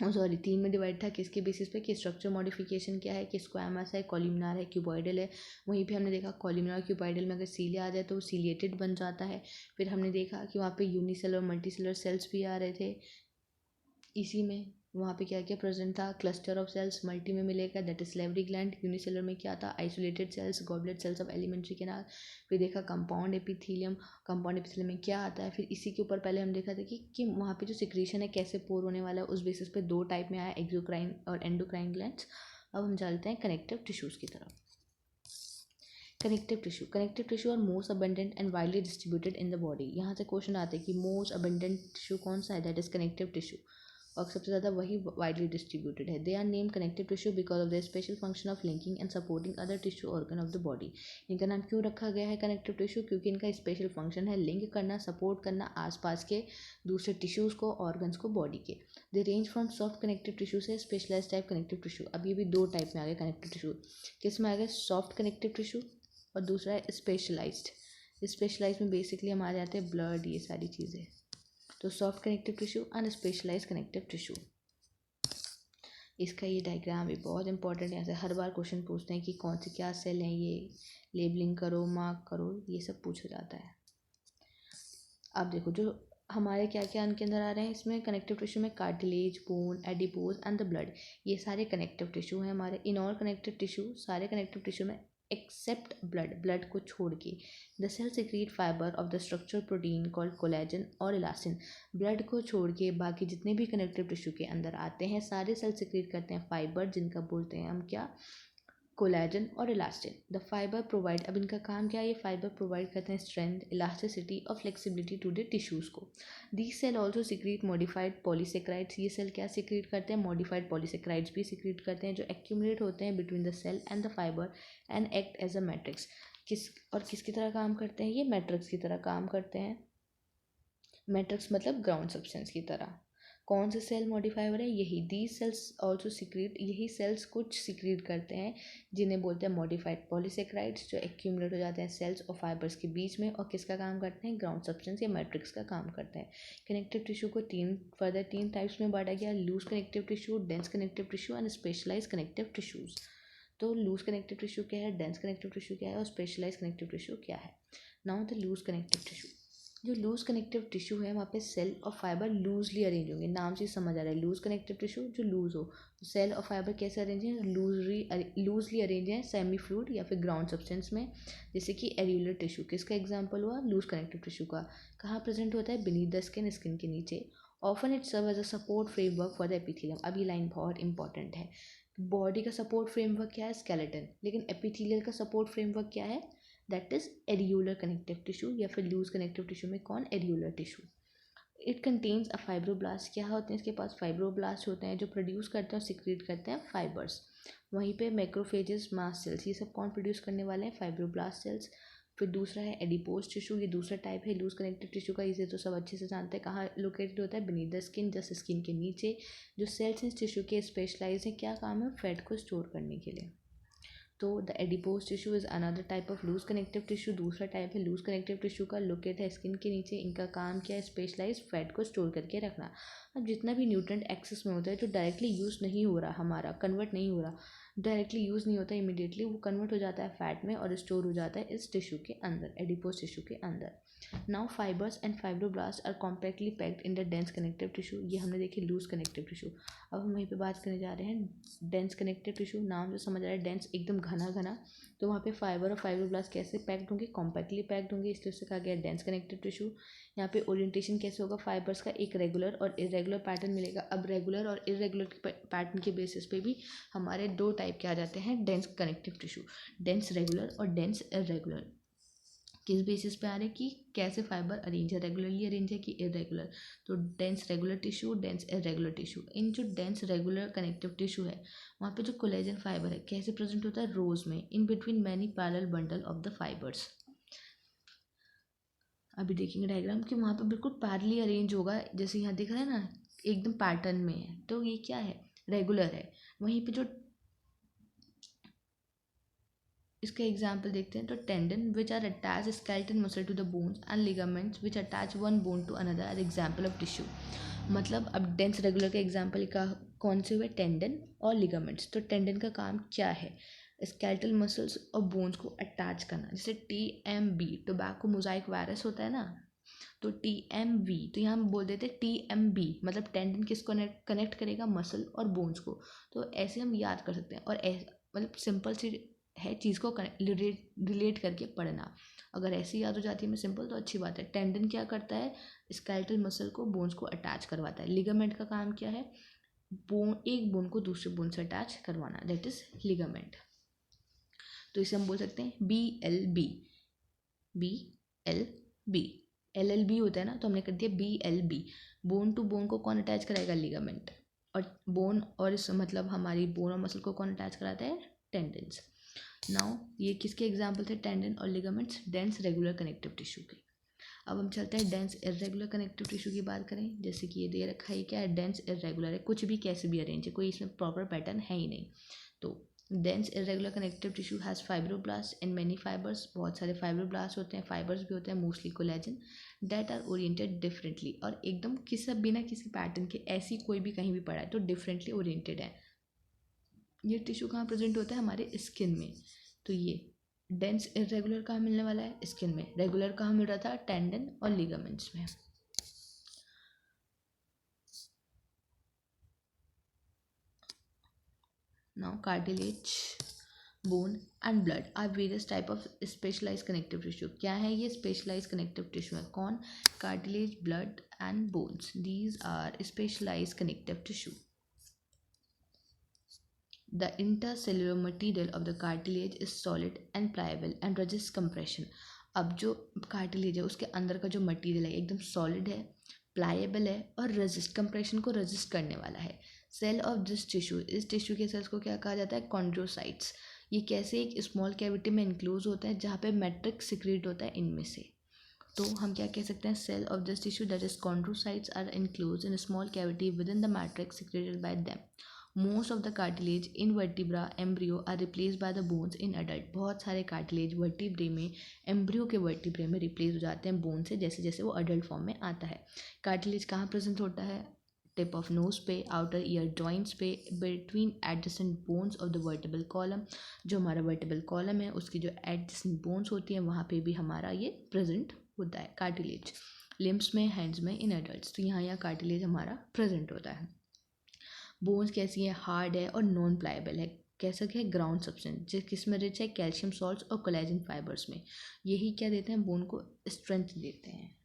सॉरी 3 में डिवाइड था, किसके बेसिस पे, कि स्ट्रक्चर मॉडिफिकेशन क्या है, कि स्क्वामस है, कॉलमनार है, क्यूबॉइडल है। वहीं पे हमने देखा कॉलमनार क्यूबॉइडल में अगर सीलिया आ जाए तो वो सीलिएटेड बन जाता है। फिर हमने देखा कि वहाँ पे यूनिसेलर और मल्टीसेलर सेल्स भी आ रहे थे इसी में। वहाँ पे क्या क्या प्रेजेंट था, क्लस्टर ऑफ सेल्स, मल्टी में मिलेगा that is salivary gland. Unicellular में क्या था, isolated cells, goblet cells of alimentary canal. फिर देखा कंपाउंड एपिथेलियम, कंपाउंड एपिथेलियम में क्या आता है। फिर इसी के ऊपर पहले हम देखा था कि वहाँ पे जो सिक्रीशन है कैसे पोर होने वाला है, उस बेसिस पे 2 टाइप में आया, एक्सोक्राइन और एंडोक्राइन ग्लैंड्स। अब हम चलते हैं कनेक्टिव टिश्यूज़ की तरफ। Connective tissue are most abundant and widely distributed in the body. यहाँ से क्वेश्चन आते हैं कि मोस्ट अबेंडेंट टिश्यू कौन सा है, दैट इज कनेक्टिव टिश्यू, और सबसे ज़्यादा वही वाइडली डिस्ट्रीब्यूटेड है। They are name connective tissue because of the special function of linking and supporting other tissue organ of the body. इनका नाम क्यों रखा गया है कनेक्टिव टिश्यू, क्योंकि इनका स्पेशल फंक्शन है लिंक करना, सपोर्ट करना आसपास के दूसरे टिश्यूज़ को, ऑर्गन्स को बॉडी के। They range from soft connective tissue से स्पेशलाइज टाइप कनेक्टिव टिश्यू। अब ये भी 2 टाइप में आ गए कनेक्टिव टिश्यू। किस में आ गए, सॉफ्ट कनेक्टिव टिश्यू, और दूसरा है स्पेशलाइज्ड। स्पेशलाइज्ड में बेसिकली हमारे आते हैं ब्लड, ये सारी चीज़ें। तो soft connective tissue and specialised connective tissue. इसका ये डायग्राम भी बहुत इंपॉर्टेंट है, यहाँ से हर बार क्वेश्चन पूछते हैं कि कौन से क्या सेल हैं ये, लेबलिंग करो, मार्क करो, ये सब पूछा जाता है। अब देखो जो हमारे क्या क्या इनके अंदर आ रहे हैं, इसमें कनेक्टिव टिश्यू में cartilage, bone, adipose and the blood, ये सारे कनेक्टिव टिश्यू हैं हमारे। इन ऑल कनेक्टिव टिश्यू, सारे कनेक्टिव टिश्यू में एक्सेप्ट ब्लड, ब्लड को छोड़ के, the cell secrete fibre of the structure protein called collagen और इलास्टिन। ब्लड को छोड़ के बाकी जितने भी कनेक्टिव टिश्यू के अंदर आते हैं सारे सेल सिक्रीट करते हैं फाइबर, जिनका बोलते हैं हम क्या, कोलेजन और इलास्टिन। द फाइबर प्रोवाइड, अब इनका काम क्या है, ये फाइबर प्रोवाइड करते हैं स्ट्रेंथ, इलास्टिसिटी और फ्लेक्सिबिलिटी टू द टिश्यूज़ को। The cell also secrete modified polysaccharides, ये सेल क्या सिक्रीट करते हैं, मॉडिफाइड पॉलीसेक्राइड्स भी सिक्रीट करते हैं, जो एक्यूमुलेट होते हैं between the cell and the fibre and act as a matrix. किसकी तरह काम करते हैं, ये मैट्रिक्स की तरह काम करते हैं। मैट्रिक्स मतलब ग्राउंड सब्सटेंस की तरह। कौन से सेल मॉडिफाई हो रहे हैं, यही दीज सेल्स ऑल्सो सिक्रीट, यही सेल्स कुछ सिक्रीट करते हैं जिन्हें बोलते हैं मॉडिफाइड पॉलीसेक्राइड्स, जो एक्यूमुलेट हो जाते हैं सेल्स और फाइबर्स के बीच में और किसका काम करते हैं, ग्राउंड सब्सटेंस या मैट्रिक्स का काम करते हैं। कनेक्टिव टिश्यू को तीन टाइप्स में बांटा गया, loose connective tissue, dense connective tissue and specialise connective tissues. तो लूज कनेक्टिव टिश्यू क्या है, डेंस कनेक्टिव टिश्यू क्या है और स्पेशलाइज कनेक्टिव टिश्यू क्या है। Now the loose connective tissue, जो लूज कनेक्टिव टिश्यू है वहाँ पे सेल और फाइबर लूजली अरेंज होंगे, नाम से समझ आ रहा है लूज कनेक्टिव टिश्यू जो लूज हो। तो सेल और फाइबर कैसे अरेंज हैं, लूजली अरेंज हैं सेमी फ्लूइड या फिर ग्राउंड सब्सटेंस में, जैसे कि एरियुलर टिश्यू किसका एग्जाम्पल हुआ, लूज कनेक्टिव टिश्यू का। कहाँ प्रेजेंट होता है, बीनीथ द स्किन, स्किन के नीचे। Often it serve as a support framework for the epithelium. अब ये लाइन बहुत इंपॉर्टेंट है, बॉडी का सपोर्ट फ्रेमवर्क क्या है, स्केलेटन, लेकिन एपिथेलियल का सपोर्ट फ्रेमवर्क क्या है, that is areolar connective tissue या फिर लूज कनेक्टिव टिश्यू में कौन, areolar tissue. It contains a fibroblast, क्या होते हैं इसके पास, फाइब्रोब्लास्ट होते हैं जो प्रोड्यूस करते हैं और सिक्रीट करते हैं फाइबर्स। वहीं पे मैक्रोफेजेस, मास्ट सेल्स, ये सब कौन प्रोड्यूस करने वाले हैं, फाइब्रोब्लास्ट सेल्स। फिर दूसरा है एडिपोज टिश्यू, ये दूसरा टाइप है लूज कनेक्टिव टिश्यू का, इसे तो सब अच्छे से जानते हैं, कहाँ लोकेटेड होता है, beneath the skin, just skin के नीचे। जो सेल्स इस टिश्यू के स्पेशलाइज हैं, क्या काम है, फैट को स्टोर करने के लिए। तो the adipose tissue is another type of loose connective tissue, दूसरा टाइप है लूज कनेक्टिव टिश्यू का, लोकेट है स्किन के नीचे। इनका काम क्या है, स्पेशलाइज फैट को स्टोर करके रखना। अब जितना भी न्यूट्रिएंट एक्सेस में होता है जो डायरेक्टली यूज़ नहीं हो रहा, हमारा कन्वर्ट नहीं हो रहा, डायरेक्टली यूज़ नहीं होता इमीडिएटली, वो कन्वर्ट हो जाता है फैट में और स्टोर हो जाता है इस टिश्यू के अंदर, एडिपोज टिश्यू के अंदर। Now fibres and fibroblast are compactly packed in the dense connective tissue, ये हमने देखी लूज कनेक्टिव टिश्यू। अब हम वहीं पे बात करने जा रहे हैं डेंस कनेक्टिव टिश्यू, नाम से समझ आ रहा है डेंस, एकदम घना घना। तो वहाँ पे फाइबर और फाइब्रोब्लास्ट कैसे पैक्ड होंगे, कॉम्पैक्टली पैक्ड होंगे, इसलिए उससे कहा गया डेंस कनेक्टिव टिश्यू। यहाँ पे ओरिएंटेशन कैसे होगा, फाइबर्स का एक रेगुलर और इरेगुलर पैटर्न मिलेगा। अब रेगुलर और इरेगुलर पैटर्न के बेसिस पे भी हमारे दो टाइप के आ जाते हैं dense connective tissue, dense regular और डेंस इरेगुलर। किस बेसिस पे आ रहे हैं कि कैसे फाइबर अरेंज है, रेगुलरली अरेंज है कि इरेगुलर। तो dense regular tissue, dense irregular tissue. इन जो डेंस रेगुलर कनेक्टिव टिश्यू है वहाँ पे जो कोलेजन फाइबर है कैसे प्रेजेंट होता है, रोज में, in between many parallel bundle of the fibres. अभी देखेंगे डायग्राम कि वहाँ पे बिल्कुल पैरेलली अरेंज होगा, जैसे यहाँ दिख रहा है ना, एकदम पैटर्न में है, तो ये क्या है, रेगुलर है। वहीं पे जो इसका एग्जाम्पल देखते हैं, तो tendon which are attach skeleton muscle to the bones and ligaments which attach one bone to another as example of tissue. मतलब अब डेंस रेगुलर के एग्जाम्पल का कौन से हुए, टेंडन और लिगामेंट्स। तो टेंडन का काम क्या है, स्केलेटल मसल्स और बोन्स को अटैच करना, जैसे TMB, टोबैको मोजाइक वायरस होता है ना, तो TMV, तो यहाँ हम बोल देते TMB, मतलब टेंडन किसको कनेक्ट करेगा, मसल और बोन्स को। तो ऐसे हम याद कर सकते हैं, और मतलब सिंपल सी है चीज़ को रिलेट करके पढ़ना। अगर ऐसी याद हो जाती है मैं सिंपल, तो अच्छी बात है। टेंडन क्या करता है, स्केलेटल मसल को बोन्स को अटैच करवाता है। लिगामेंट का काम क्या है, एक बोन को दूसरे बोन से अटैच करवाना, दैट इज लिगामेंट। तो इसे हम बोल सकते हैं BLB, BLB, LLB होता है ना, तो हमने कर दिया BLB। बोन टू बोन को कौन अटैच कराएगा, लिगामेंट। और बोन और इस मतलब हमारी बोन और मसल को कौन अटैच कराता है, टेंडन्स। नाउ ये किसके एग्जाम्पल थे, टेंडन और ligaments, dense regular connective tissue के। अब हम चलते हैं डेंस इरेगुलर कनेक्टिव टिश्यू की बात करें, जैसे कि ये दे रखा है, क्या है, डेंस इरेगुलर है, कुछ भी कैसे भी अरेंज है, कोई इसमें प्रॉपर पैटर्न है ही नहीं। तो dense irregular connective tissue has fibroblast and many fibres, बहुत सारे फाइब्रोब्लास्ट होते हैं, फाइबर्स भी होते हैं, mostly collagen, that are oriented differently, और एकदम किसी बिना किसी पैटर्न के, ऐसी कोई भी कहीं भी पड़ा है तो डिफरेंटली ओरिएंटेड है। ये टिश्यू कहाँ प्रेजेंट होता है, हमारे स्किन में। तो ये डेंस इरेगुलर कहाँ मिलने वाला है, स्किन में। रेगुलर कहाँ मिल रहा था, टेंडन और लिगामेंट्स में। Now cartilage, bone and blood are various type of specialised connective tissue. क्या है ये, स्पेशलाइज्ड कनेक्टिव टिश्यू है, कौन, cartilage, blood and bones, these are specialised connective tissue. The intercellular material of the cartilage is solid and pliable and resists compression. अब जो कार्टिलेज है उसके अंदर का जो मटेरियल है एकदम सॉलिड है, प्लाएबल है और रेजिस्ट, कंप्रेशन को रेजिस्ट करने वाला है। सेल ऑफ दिस टिश्यू, इस टिश्यू के सेल्स को क्या कहा जाता है, कॉन्ड्रोसाइट्स। ये कैसे एक स्मॉल कैविटी में इंक्लोज होता है जहाँ पे मैट्रिक्स सिक्रीट होता है इनमें से। तो हम क्या कह सकते हैं, cell of this tissue that is chondrocytes are enclose in a small cavity within the matrix secreted by them. Most of the cartilage in vertebra embryo are replace by the bones in adult. बहुत सारे कार्टिलेज वर्टिब्रे में, एम्ब्रियो के वर्टिब्रे में रिप्लेस हो जाते हैं बोन से जैसे जैसे वो अडल्ट फॉर्म में आता है। कार्टिलेज कहाँ प्रेजेंट होता है, टिप ऑफ नोज पे, आउटर ईयर जॉइंट्स पे, between adjacent bones of the vertebral column. जो हमारा वर्टिबल कॉलम है उसकी जो एडजेसेंट बोन्स होती हैं वहाँ पे भी हमारा ये प्रेजेंट होता है कार्टिलेज। लिम्स में, हैंड्स में, इन एडल्ट्स, तो यहाँ कार्टिलेज हमारा प्रेजेंट होता है। बोन्स कैसी है, हार्ड है और नॉन प्लायबल है। कैसा क्या है, ग्राउंड सब्सटेंस, जिस किस में रिच है, कैल्शियम सॉल्ट्स और कोलेजन फाइबर्स में। यही क्या देते हैं, बोन को स्ट्रेंथ देते हैं।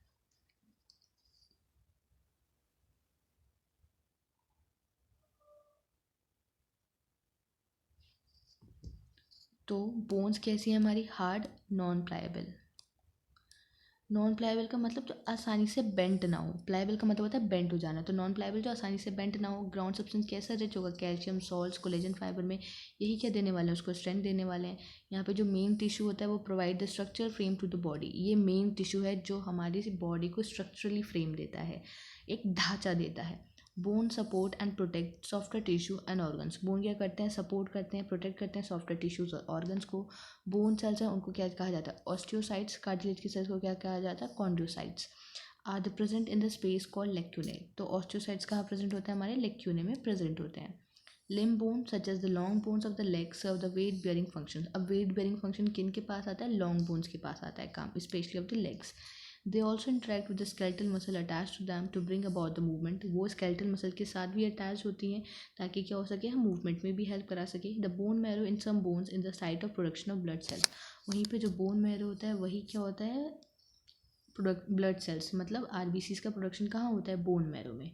तो बोन्स कैसी है हमारी, hard, non pliable. Non pliable का मतलब जो आसानी से बेंट ना हो, प्लायबल का मतलब होता है बेंट हो जाना, तो नॉन प्लायबल जो आसानी से बेंट ना हो। ग्राउंड सब्सटेंस कैसा रिच होगा, कैल्शियम सॉल्ट्स, कोलेजन फाइबर में। यही क्या देने वाले हैं, उसको स्ट्रेंथ देने वाले हैं। यहाँ पे जो मेन टिश्यू होता है वो provide the structure frame to the body. ये मेन टिश्यू है जो हमारी बॉडी को स्ट्रक्चरली फ्रेम देता है, एक ढांचा देता है। Bone support and protect software tissue and organs. Bone क्या करते हैं, सपोर्ट करते हैं, प्रोटेक्ट करते हैं सॉफ्टवेयर टिश्यूज और ऑर्गन्स को। बोन सेल्स हैं उनको क्या कहा जाता है, ऑस्टियोसाइट्स। कार्टिलेज की सेल्स को क्या कहा जाता है, chondrocytes. Are the present in the space called lacunae. तो ऑस्टियोसाइट्स कहाँ प्रेजेंट होते हैं, हमारे लेक्यूने में प्रेजेंट होते हैं। Limb bone such as the long bones of the leg serve the weight bearing function. अब वेट बेयरिंग फंक्शन किन के पास आता है, लॉन्ग बोन्स के पास आता है काम, specially of the legs. They also interact with the skeletal muscle attach to them to bring about the movement. वो स्केलेटल मसल के साथ भी अटैच होती हैं ताकि क्या हो सके, हम मूवमेंट में भी हेल्प करा सके। The bone marrow in some bones in the site of production of blood cells. वहीं पे जो बोन मैरो होता है वही क्या होता है, प्रोडक्ट ब्लड सेल्स, मतलब आरबीसीज का प्रोडक्शन कहाँ होता है, बोन मैरो में।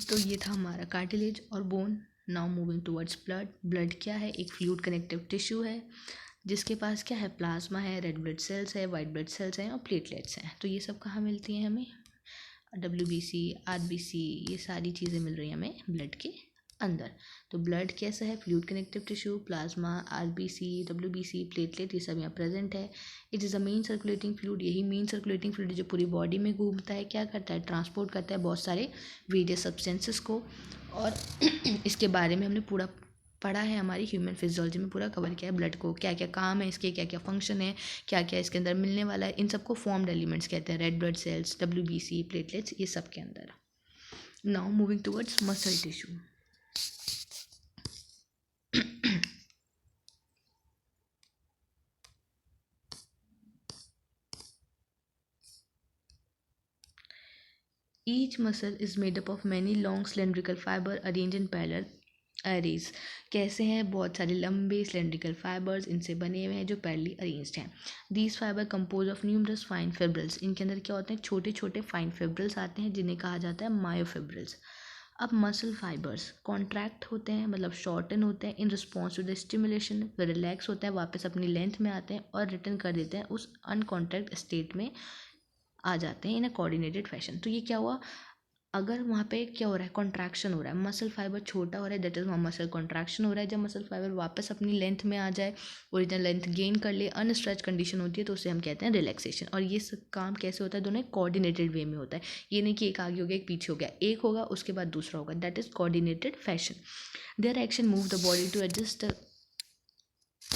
तो ये था हमारा कार्टिलेज और bone. Now moving towards blood. Blood क्या है, एक फ्लूइड कनेक्टिव टिश्यू है जिसके पास क्या है, प्लाज्मा है, रेड ब्लड सेल्स है, वाइट ब्लड सेल्स हैं और प्लेटलेट्स हैं। तो ये सब कहाँ मिलती हैं हमें, WBC, RBC, ये सारी चीज़ें मिल रही हैं हमें ब्लड के अंदर। तो ब्लड कैसा है, fluid connective tissue, plasma, RBC, WBC, platelet, ये सब यहाँ प्रेजेंट है। It is a main circulating fluid. यही मेन सर्कुलेटिंग फ्लूइड जो पूरी बॉडी में घूमता है, क्या करता है, ट्रांसपोर्ट करता है बहुत सारे वेरियस सब्सटेंसेस को। और इसके बारे में हमने पूरा पढ़ा है, हमारी ह्यूमन फिजियोलॉजी में पूरा कवर किया है ब्लड को, क्या क्या काम है इसके, क्या क्या फंक्शन है, क्या क्या इसके अंदर मिलने वाला है। इन सबको फॉर्म्ड एलिमेंट्स कहते हैं, red blood cells, WBC, platelets, ये सब के अंदर। Now moving towards muscle tissue. Each muscle is made up of many long cylindrical fiber arranged in parallel arrays। कैसे हैं, बहुत सारे लंबे cylindrical fibers इनसे बने हुए हैं जो पैरेलली अरेंज्ड हैं। These fiber composed of numerous fine fibrils। इनके अंदर क्या होते हैं, छोटे छोटे फाइन फिब्रिल्स आते हैं जिन्हें कहा जाता है मायोफिब्रिल्स। अब मसल फाइबर्स कॉन्ट्रैक्ट होते हैं, मतलब शॉर्टन होते हैं in response to the stimulation, relax होते हैं, वापस अपनी लेंथ में आते हैं और रिटर्न कर देते हैं उस अनकॉन्ट्रैक्ट स्टेट में आ जाते हैं इन अ कोऑर्डिनेटेड फैशन। तो ये क्या हुआ, अगर वहाँ पे क्या हो रहा है, कॉन्ट्रैक्शन हो रहा है, मसल फाइबर छोटा हो रहा है, दैट इज वहाँ मसल कॉन्ट्रैक्शन हो रहा है। जब मसल फाइबर वापस अपनी लेंथ में आ जाए, ओरिजिनल लेंथ गेन कर ले, अनस्ट्रेच कंडीशन होती है, तो उसे हम कहते हैं रिलैक्सेशन। और ये सब काम कैसे होता है, दोनों कोऑर्डिनेटेड वे में होता है। ये नहीं कि एक आगे हो गया एक पीछे हो गया, एक होगा उसके बाद दूसरा होगा, that is coordinated fashion. Their action move the body to adjust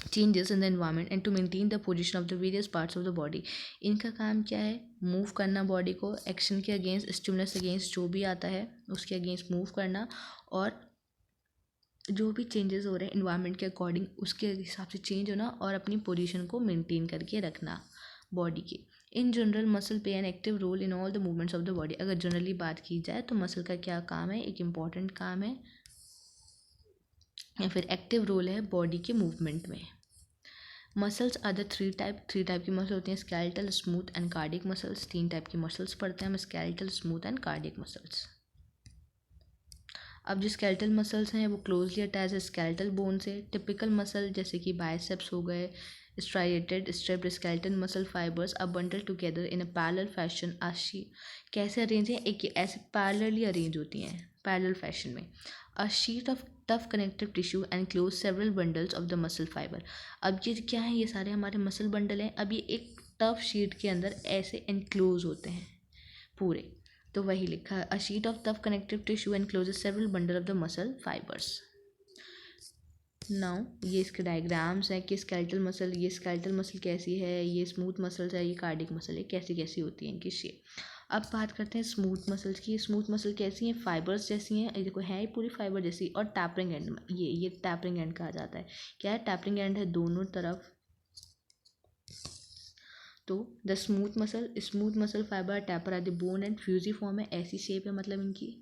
changes in the environment and to maintain the position of the various parts of the body। इनका काम क्या है, मूव करना बॉडी को, एक्शन के अगेंस्ट, स्टिमुलस अगेंस्ट जो भी आता है उसके अगेंस्ट मूव करना, और जो भी चेंजेस हो रहे हैं इन्वायरमेंट के अकॉर्डिंग उसके हिसाब से चेंज होना और अपनी पोजीशन को मेंटेन करके रखना बॉडी के। In general muscle play an active role in all the movements of the body. अगर जनरली बात की जाए तो मसल का क्या काम है, एक इम्पॉर्टेंट काम है या फिर एक्टिव रोल है बॉडी के मूवमेंट में। Muscles are the three type की मसल होती हैं, skeletal, smooth and cardiac muscles. 3 type की मसल्स पढ़ते हैं हम, skeletal, smooth and cardiac muscles. अब जो स्केलेटल मसल्स हैं वो क्लोजली अटैच है स्केलेटल बोन से। टिपिकल मसल जैसे कि बाइसेप्स हो गए, striated striped skeleton muscle fibres are bundle together in a parallel fashion. आशी कैसे अरेंज है, एक ऐसे पैरेलली अरेंज होती हैं पैरेलल फैशन में। A sheet of tough connective tissue enclose several bundles of the muscle fiber। अब ये क्या है, ये सारे हमारे मसल बंडल हैं। अब ये एक टफ शीट के अंदर ऐसे एनक्लोज होते हैं पूरे। तो वही लिखा है, a sheet of tough connective tissue encloses several bundle of the muscle fibres. Now ये इसके डायग्राम्स हैं कि स्केलेटल मसल, ये स्केलेटल मसल कैसी है, ये स्मूथ मसल्स है, ये कार्डिक मसल है, कैसी कैसी होती हैं इनकी शेप। अब बात करते हैं स्मूथ मसल्स की। स्मूथ मसल कैसी हैं, फाइबर्स जैसी हैं, ये देखो है ही पूरी फाइबर जैसी। और टैपरिंग एंड, ये टैपरिंग एंड कहा जाता है। क्या है, टैपरिंग एंड है दोनों तरफ। तो the smooth muscle fibre taper are the bone end fusiform है, ऐसी शेप है मतलब इनकी।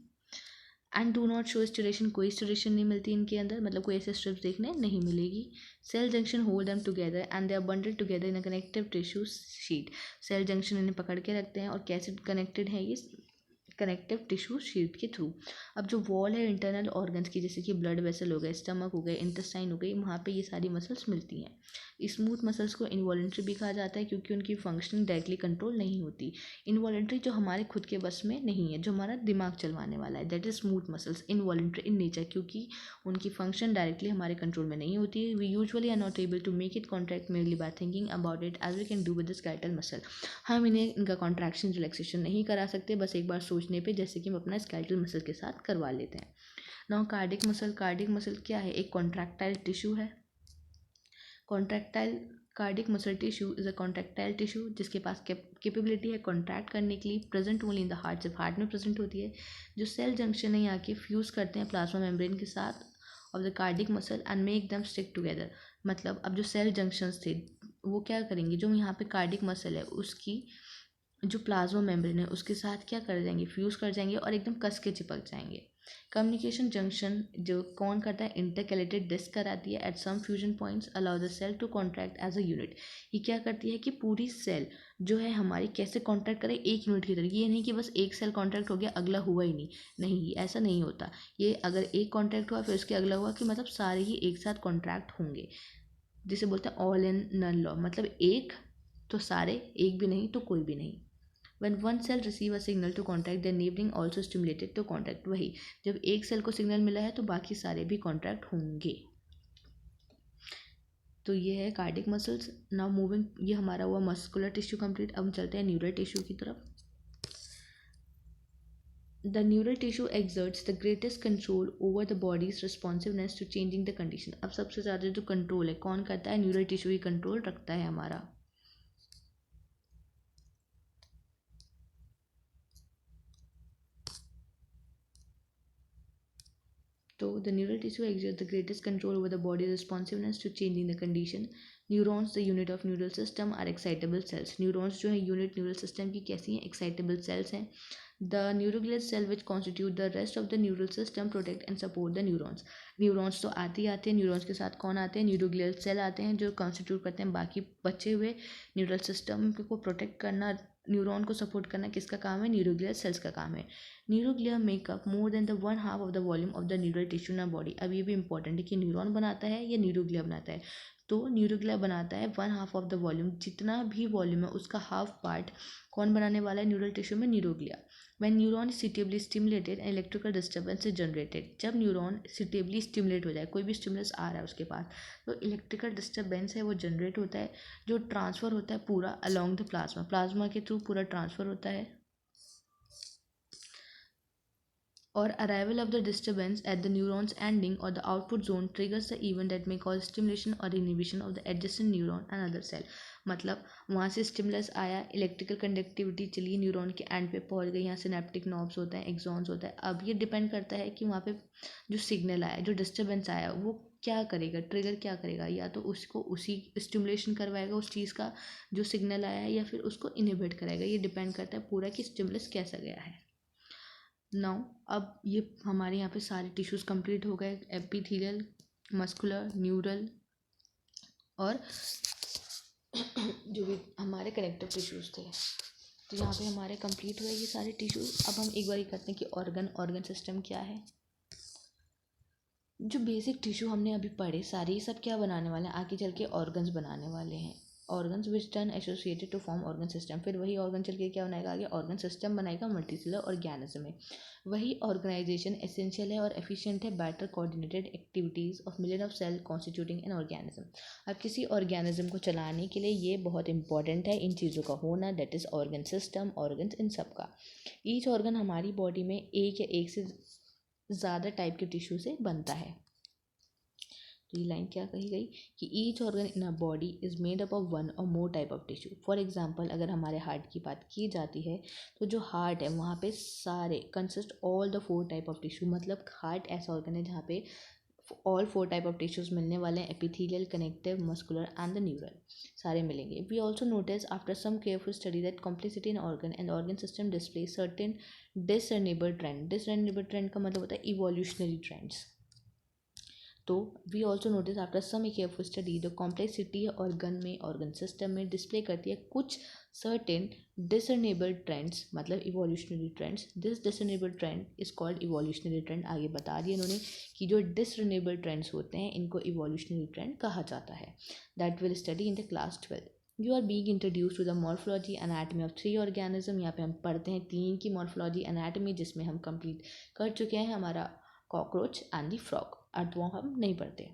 And do not show striation, कोई स्टिरेशन नहीं मिलती इनके अंदर, मतलब कोई ऐसे स्ट्रिप्स देखने नहीं मिलेगी। Cell junction hold them together and they are bundled together in a connective tissue sheet. Cell junction इन्हें पकड़ के रखते हैं, और कैसे कनेक्टेड है ये, कनेक्टिव टिश्यू शीट के थ्रू। अब जो वॉल है इंटरनल ऑर्गन्स की, जैसे कि ब्लड वेसल हो गए, स्टमक हो गए, इंटेस्टाइन हो गई, वहाँ पे ये सारी मसल्स मिलती हैं। स्मूथ मसल्स को इनवॉलेंट्री भी कहा जाता है, क्योंकि उनकी फंक्शनिंग डायरेक्टली कंट्रोल नहीं होती। इनवॉलेंट्री जो हमारे खुद के बस में नहीं है, जो हमारा दिमाग चलवाने वाला है, that is smooth muscles. Involuntary in nature, क्योंकि उनकी फंक्शन डायरेक्टली हमारे कंट्रोल में नहीं होती है। We usually are not able to make it contract merely by thinking about it as we can do with the skeletal muscle. हम इन्हें इनका कॉन्ट्रैक्शन रिलैक्सेशन नहीं करा सकते बस एक बार सोचने पे, जैसे कि हम अपना स्केलेटल मसल के साथ करवा लेते हैं। Now cardiac muscle. Cardiac muscle क्या है, एक कॉन्ट्रैक्टाइल टिश्यू है। Contractile cardiac muscle tissue is a contractile tissue जिसके पास कैपेबिलिटी है कॉन्ट्रैक्ट करने के लिए, present only in the heart, सिर्फ हार्ट में प्रेजेंट होती है। जो सेल जंक्शन है यहाँ के फ्यूज़ करते हैं प्लाज्मा मेम्ब्रेन के साथ of the cardiac muscle and make them stick together. मतलब अब जो सेल जंक्शंस थे वो क्या करेंगे, जो यहाँ पे कार्डिक मसल है उसकी जो प्लाज्मा मेम्ब्रेन है उसके साथ क्या कर जाएंगे, फ्यूज़ कर जाएंगे और एकदम कस के चिपक जाएंगे। कम्युनिकेशन जंक्शन जो कौन करता है, इंटरकैलेटेड डिस्क कराती है at some fusion points allow the cell to contract as a unit. ये क्या करती है कि पूरी सेल जो है हमारी कैसे कॉन्ट्रैक्ट करे एक यूनिट की तरह। ये नहीं कि बस एक सेल कॉन्ट्रैक्ट हो गया अगला हुआ ही नहीं, नहीं ऐसा नहीं होता। ये अगर एक कॉन्ट्रैक्ट हुआ फिर उसके अगला हुआ, कि मतलब सारे ही एक साथ कॉन्ट्रैक्ट होंगे, जिसे बोलते हैं ऑल इन नन लॉ। मतलब एक तो सारे, एक भी नहीं तो कोई भी नहीं। When one cell receive a signal to contact, the neighboring also stimulated to contact। वही, जब एक सेल को सिग्नल मिला है तो बाकी सारे भी कॉन्ट्रैक्ट होंगे। तो ये है कार्डिक मसल्स। नाउ मूविंग, ये हमारा हुआ मस्कुलर टिश्यू कंप्लीट। अब हम चलते हैं न्यूरल टिश्यू की तरफ। The neural tissue exerts the greatest control over the body's responsiveness to changing the condition। अब सबसे ज़्यादा जो कंट्रोल है कौन करता है, न्यूरल टिश्यू ही कंट्रोल रखता है हमारा। तो the neural tissue exerts the greatest control over the body's responsiveness to changing the condition। Neurons the unit of neural system are excitable cells. Neurons जो है यूनिट न्यूरल सिस्टम की कैसी हैं, एक्साइटेबल सेल्स हैं। The neuroglial cell which constitute the rest of the neural system protect and support the neurons. Neurons तो आते ही आते हैं, न्यूरॉन्स के साथ कौन आते हैं, न्यूरोग्लियल सेल आते हैं जो कॉन्स्टिट्यूट करते हैं बाकी बचे हुए न्यूरल सिस्टम को प्रोटेक्ट करना, न्यूरॉन को सपोर्ट करना किसका काम है, न्यूरोग्लियल सेल्स का काम है। Neuroglia makeup more than the 1/2 of the volume of the neural tissue in body. अब ये भी इंपॉर्टेंट है कि न्यूरॉन बनाता है या न्यूरोग्लिया बनाता है। तो न्यूरोग्लिया बनाता है 1/2 ऑफ द वॉल्यूम, जितना भी वॉल्यूम है उसका हाफ पार्ट कौन बनाने वाला है न्यूरल टिश्यू में, neuroglia. When neuron is suitably stimulated and electrical disturbance is generated। जब न्यूरॉन suitably stimulate हो जाए, कोई भी स्टिमुलस आ रहा है उसके पास, तो इलेक्ट्रिकल डिस्टर्बेंस है वो जनरेट होता है, जो ट्रांसफ़र होता है पूरा अलोंग द प्लाज्मा, प्लाज्मा के थ्रू पूरा ट्रांसफ़र होता है। और arrival of the disturbance at the neurons ending और the output zone triggers the event that may cause stimulation और inhibition of the adjacent neuron and other cell. मतलब वहाँ से स्टिमुलस आया, इलेक्ट्रिकल कंडक्टिविटी चली, न्यूरॉन के एंड पे पहुँच गई, यहाँ सिनेप्टिक नॉब्स होते हैं, एक्सॉन्स होता है। अब ये डिपेंड करता है कि वहाँ पे जो सिग्नल आया, जो डिस्टर्बेंस आया, वो क्या करेगा, ट्रिगर क्या करेगा, या तो उसको उसी स्टिमुलेशन करवाएगा उस चीज़ का जो सिग्नल आया है, या फिर उसको इनहिबिट कराएगा। ये डिपेंड करता है पूरा कि स्टिमुलस कैसा गया है। नाउ अब ये हमारे यहाँ पे सारे टिश्यूज़ कंप्लीट हो गए, एपिथेलियल, मस्कुलर, न्यूरल और जो भी हमारे कनेक्टिव टिश्यूज़ थे। तो यहाँ पे हमारे कंप्लीट हुए ये सारे टिश्यूज़। अब हम एक बार करते हैं कि ऑर्गन सिस्टम क्या है। जो बेसिक टिश्यू हमने अभी पढ़े सारे, ये सब क्या बनाने वाले हैं, आगे चल के ऑर्गन्स बनाने वाले हैं। Organs which turn associated to form organ system, फिर वही ऑर्गन चल के क्या बनाएगा आगे, ऑर्गन सिस्टम बनाएगा मल्टीसेलर ऑर्गेनिज्म में। वही ऑर्गेनाइजेशन एसेंशियल है और एफिशिएंट है better coordinated activities of million of cell constituting an organism. अब किसी ऑर्गेनिज्म को चलाने के लिए ये बहुत इंपॉर्टेंट है इन चीज़ों का होना, that is organ system, organs in सब का। ईच ऑर्गन हमारी बॉडी में एक या एक से ज़्यादा टाइप के टिश्यू से बनता है। तो ये लाइन क्या कही गई कि each organ in a body is made up of one और more type of tissue. For example अगर हमारे हार्ट की बात की जाती है तो जो हार्ट है वहाँ पे सारे consist all the 4 type of tissue, मतलब हार्ट ऐसा ऑर्गन है जहाँ पे ऑल 4 टाइप ऑफ टिश्यूज मिलने वाले हैं, epithelial, connective, muscular and the neural, सारे मिलेंगे। We also notice after some careful study that complexity in organ and organ system display certain discernible trend. Discernible trend का मतलब होता है इवोल्यूशनरी ट्रेंड्स। तो we also notice after some careful study the complexity organ में, ऑर्गन सिस्टम में डिस्प्ले करती है कुछ सर्टेन डिसर्नेबल ट्रेंड्स, मतलब evolutionary trends. This discernible trend is called evolutionary trend. आगे बता दिया इन्होंने कि जो डिसर्नेबल ट्रेंड्स होते हैं इनको इवोल्यूशनरी ट्रेंड कहा जाता है। That will study in the class 12। You are being introduce to the morphology anatomy of 3 organism. यहाँ पे हम पढ़ते हैं 3 की मॉर्फोलॉजी एनाटमी, जिसमें हम कंप्लीट कर चुके हैं हमारा cockroach and the frog. Earthworm हम नहीं पढ़ते।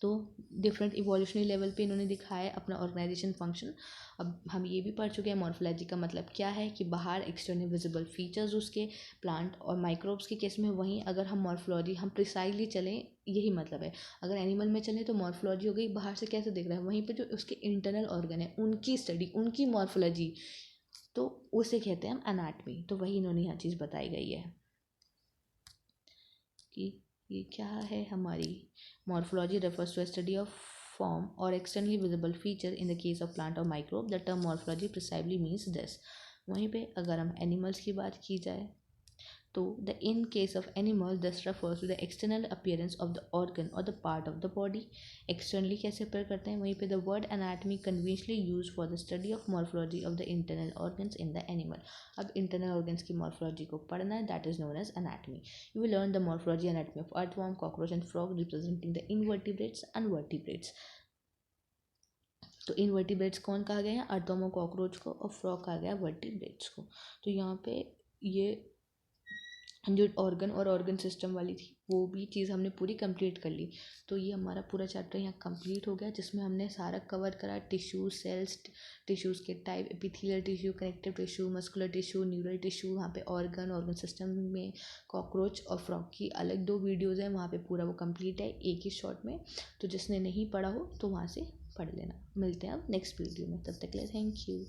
तो डिफरेंट इवोल्यूशनरी लेवल पे इन्होंने दिखाया है अपना ऑर्गेनाइजेशन फंक्शन। अब हम ये भी पढ़ चुके हैं मॉर्फोलॉजी का मतलब क्या है कि बाहर एक्सटर्नल विजिबल फीचर्स उसके, प्लांट और माइक्रोब्स के केस में। वहीं अगर हम मॉर्फोलॉजी हम प्रिसाइजली चलें, यही मतलब है, अगर एनिमल में चलें तो मॉर्फोलॉजी हो गई बाहर से कैसे दिख रहा है, वहीं पे जो उसके इंटरनल ऑर्गन है उनकी स्टडी, उनकी मॉर्फोलॉजी, तो उसे कहते हैं हम एनाटमी। तो वही इन्होंने यहाँ चीज़ बताई गई है कि ये क्या है हमारी morphology refers to study of form और externally visible feature in the case of plant और microbe. The term morphology precisely means this. वहीं पे अगर हम एनिमल्स की बात की जाए तो the in case of animal this refers to the external appearance of the organ और the part of the body. Externally कैसे अपेयर करते हैं, वहीं पे the word anatomy conventionally use for the study of morphology of the internal organs in the animal. अब इंटरनल ऑर्गन्स की मॉर्फोलॉजी को पढ़ना है, that is known as anatomy. You will learn the morphology anatomy of earthworm, cockroach and frog representing the invertebrates and vertebrates. तो इनवर्टिब्रेट्स कौन कहा गया है, अर्थवॉर्म और कॉकरोच को, और फ्रॉग कहा गया वर्टिब्रेट्स को। तो यहाँ पे ये जो ऑर्गन और ऑर्गन सिस्टम वाली थी वो भी चीज़ हमने पूरी कंप्लीट कर ली। तो ये हमारा पूरा चैप्टर यहाँ कंप्लीट हो गया, जिसमें हमने सारा कवर करा, टिश्यू, सेल्स, टिश्यूज़ के type, epithelial tissue, connective tissue, muscular tissue, neural tissue, वहाँ पे ऑर्गन, ऑर्गन सिस्टम में कॉकरोच और फ्रॉग की अलग 2 वीडियोज़ हैं, वहाँ पे पूरा वो कंप्लीट है एक ही शॉट में। तो जिसने नहीं पढ़ा हो तो वहाँ से पढ़ लेना। मिलते हैं अब नेक्स्ट वीडियो में, तब तक के लिए थैंक यू।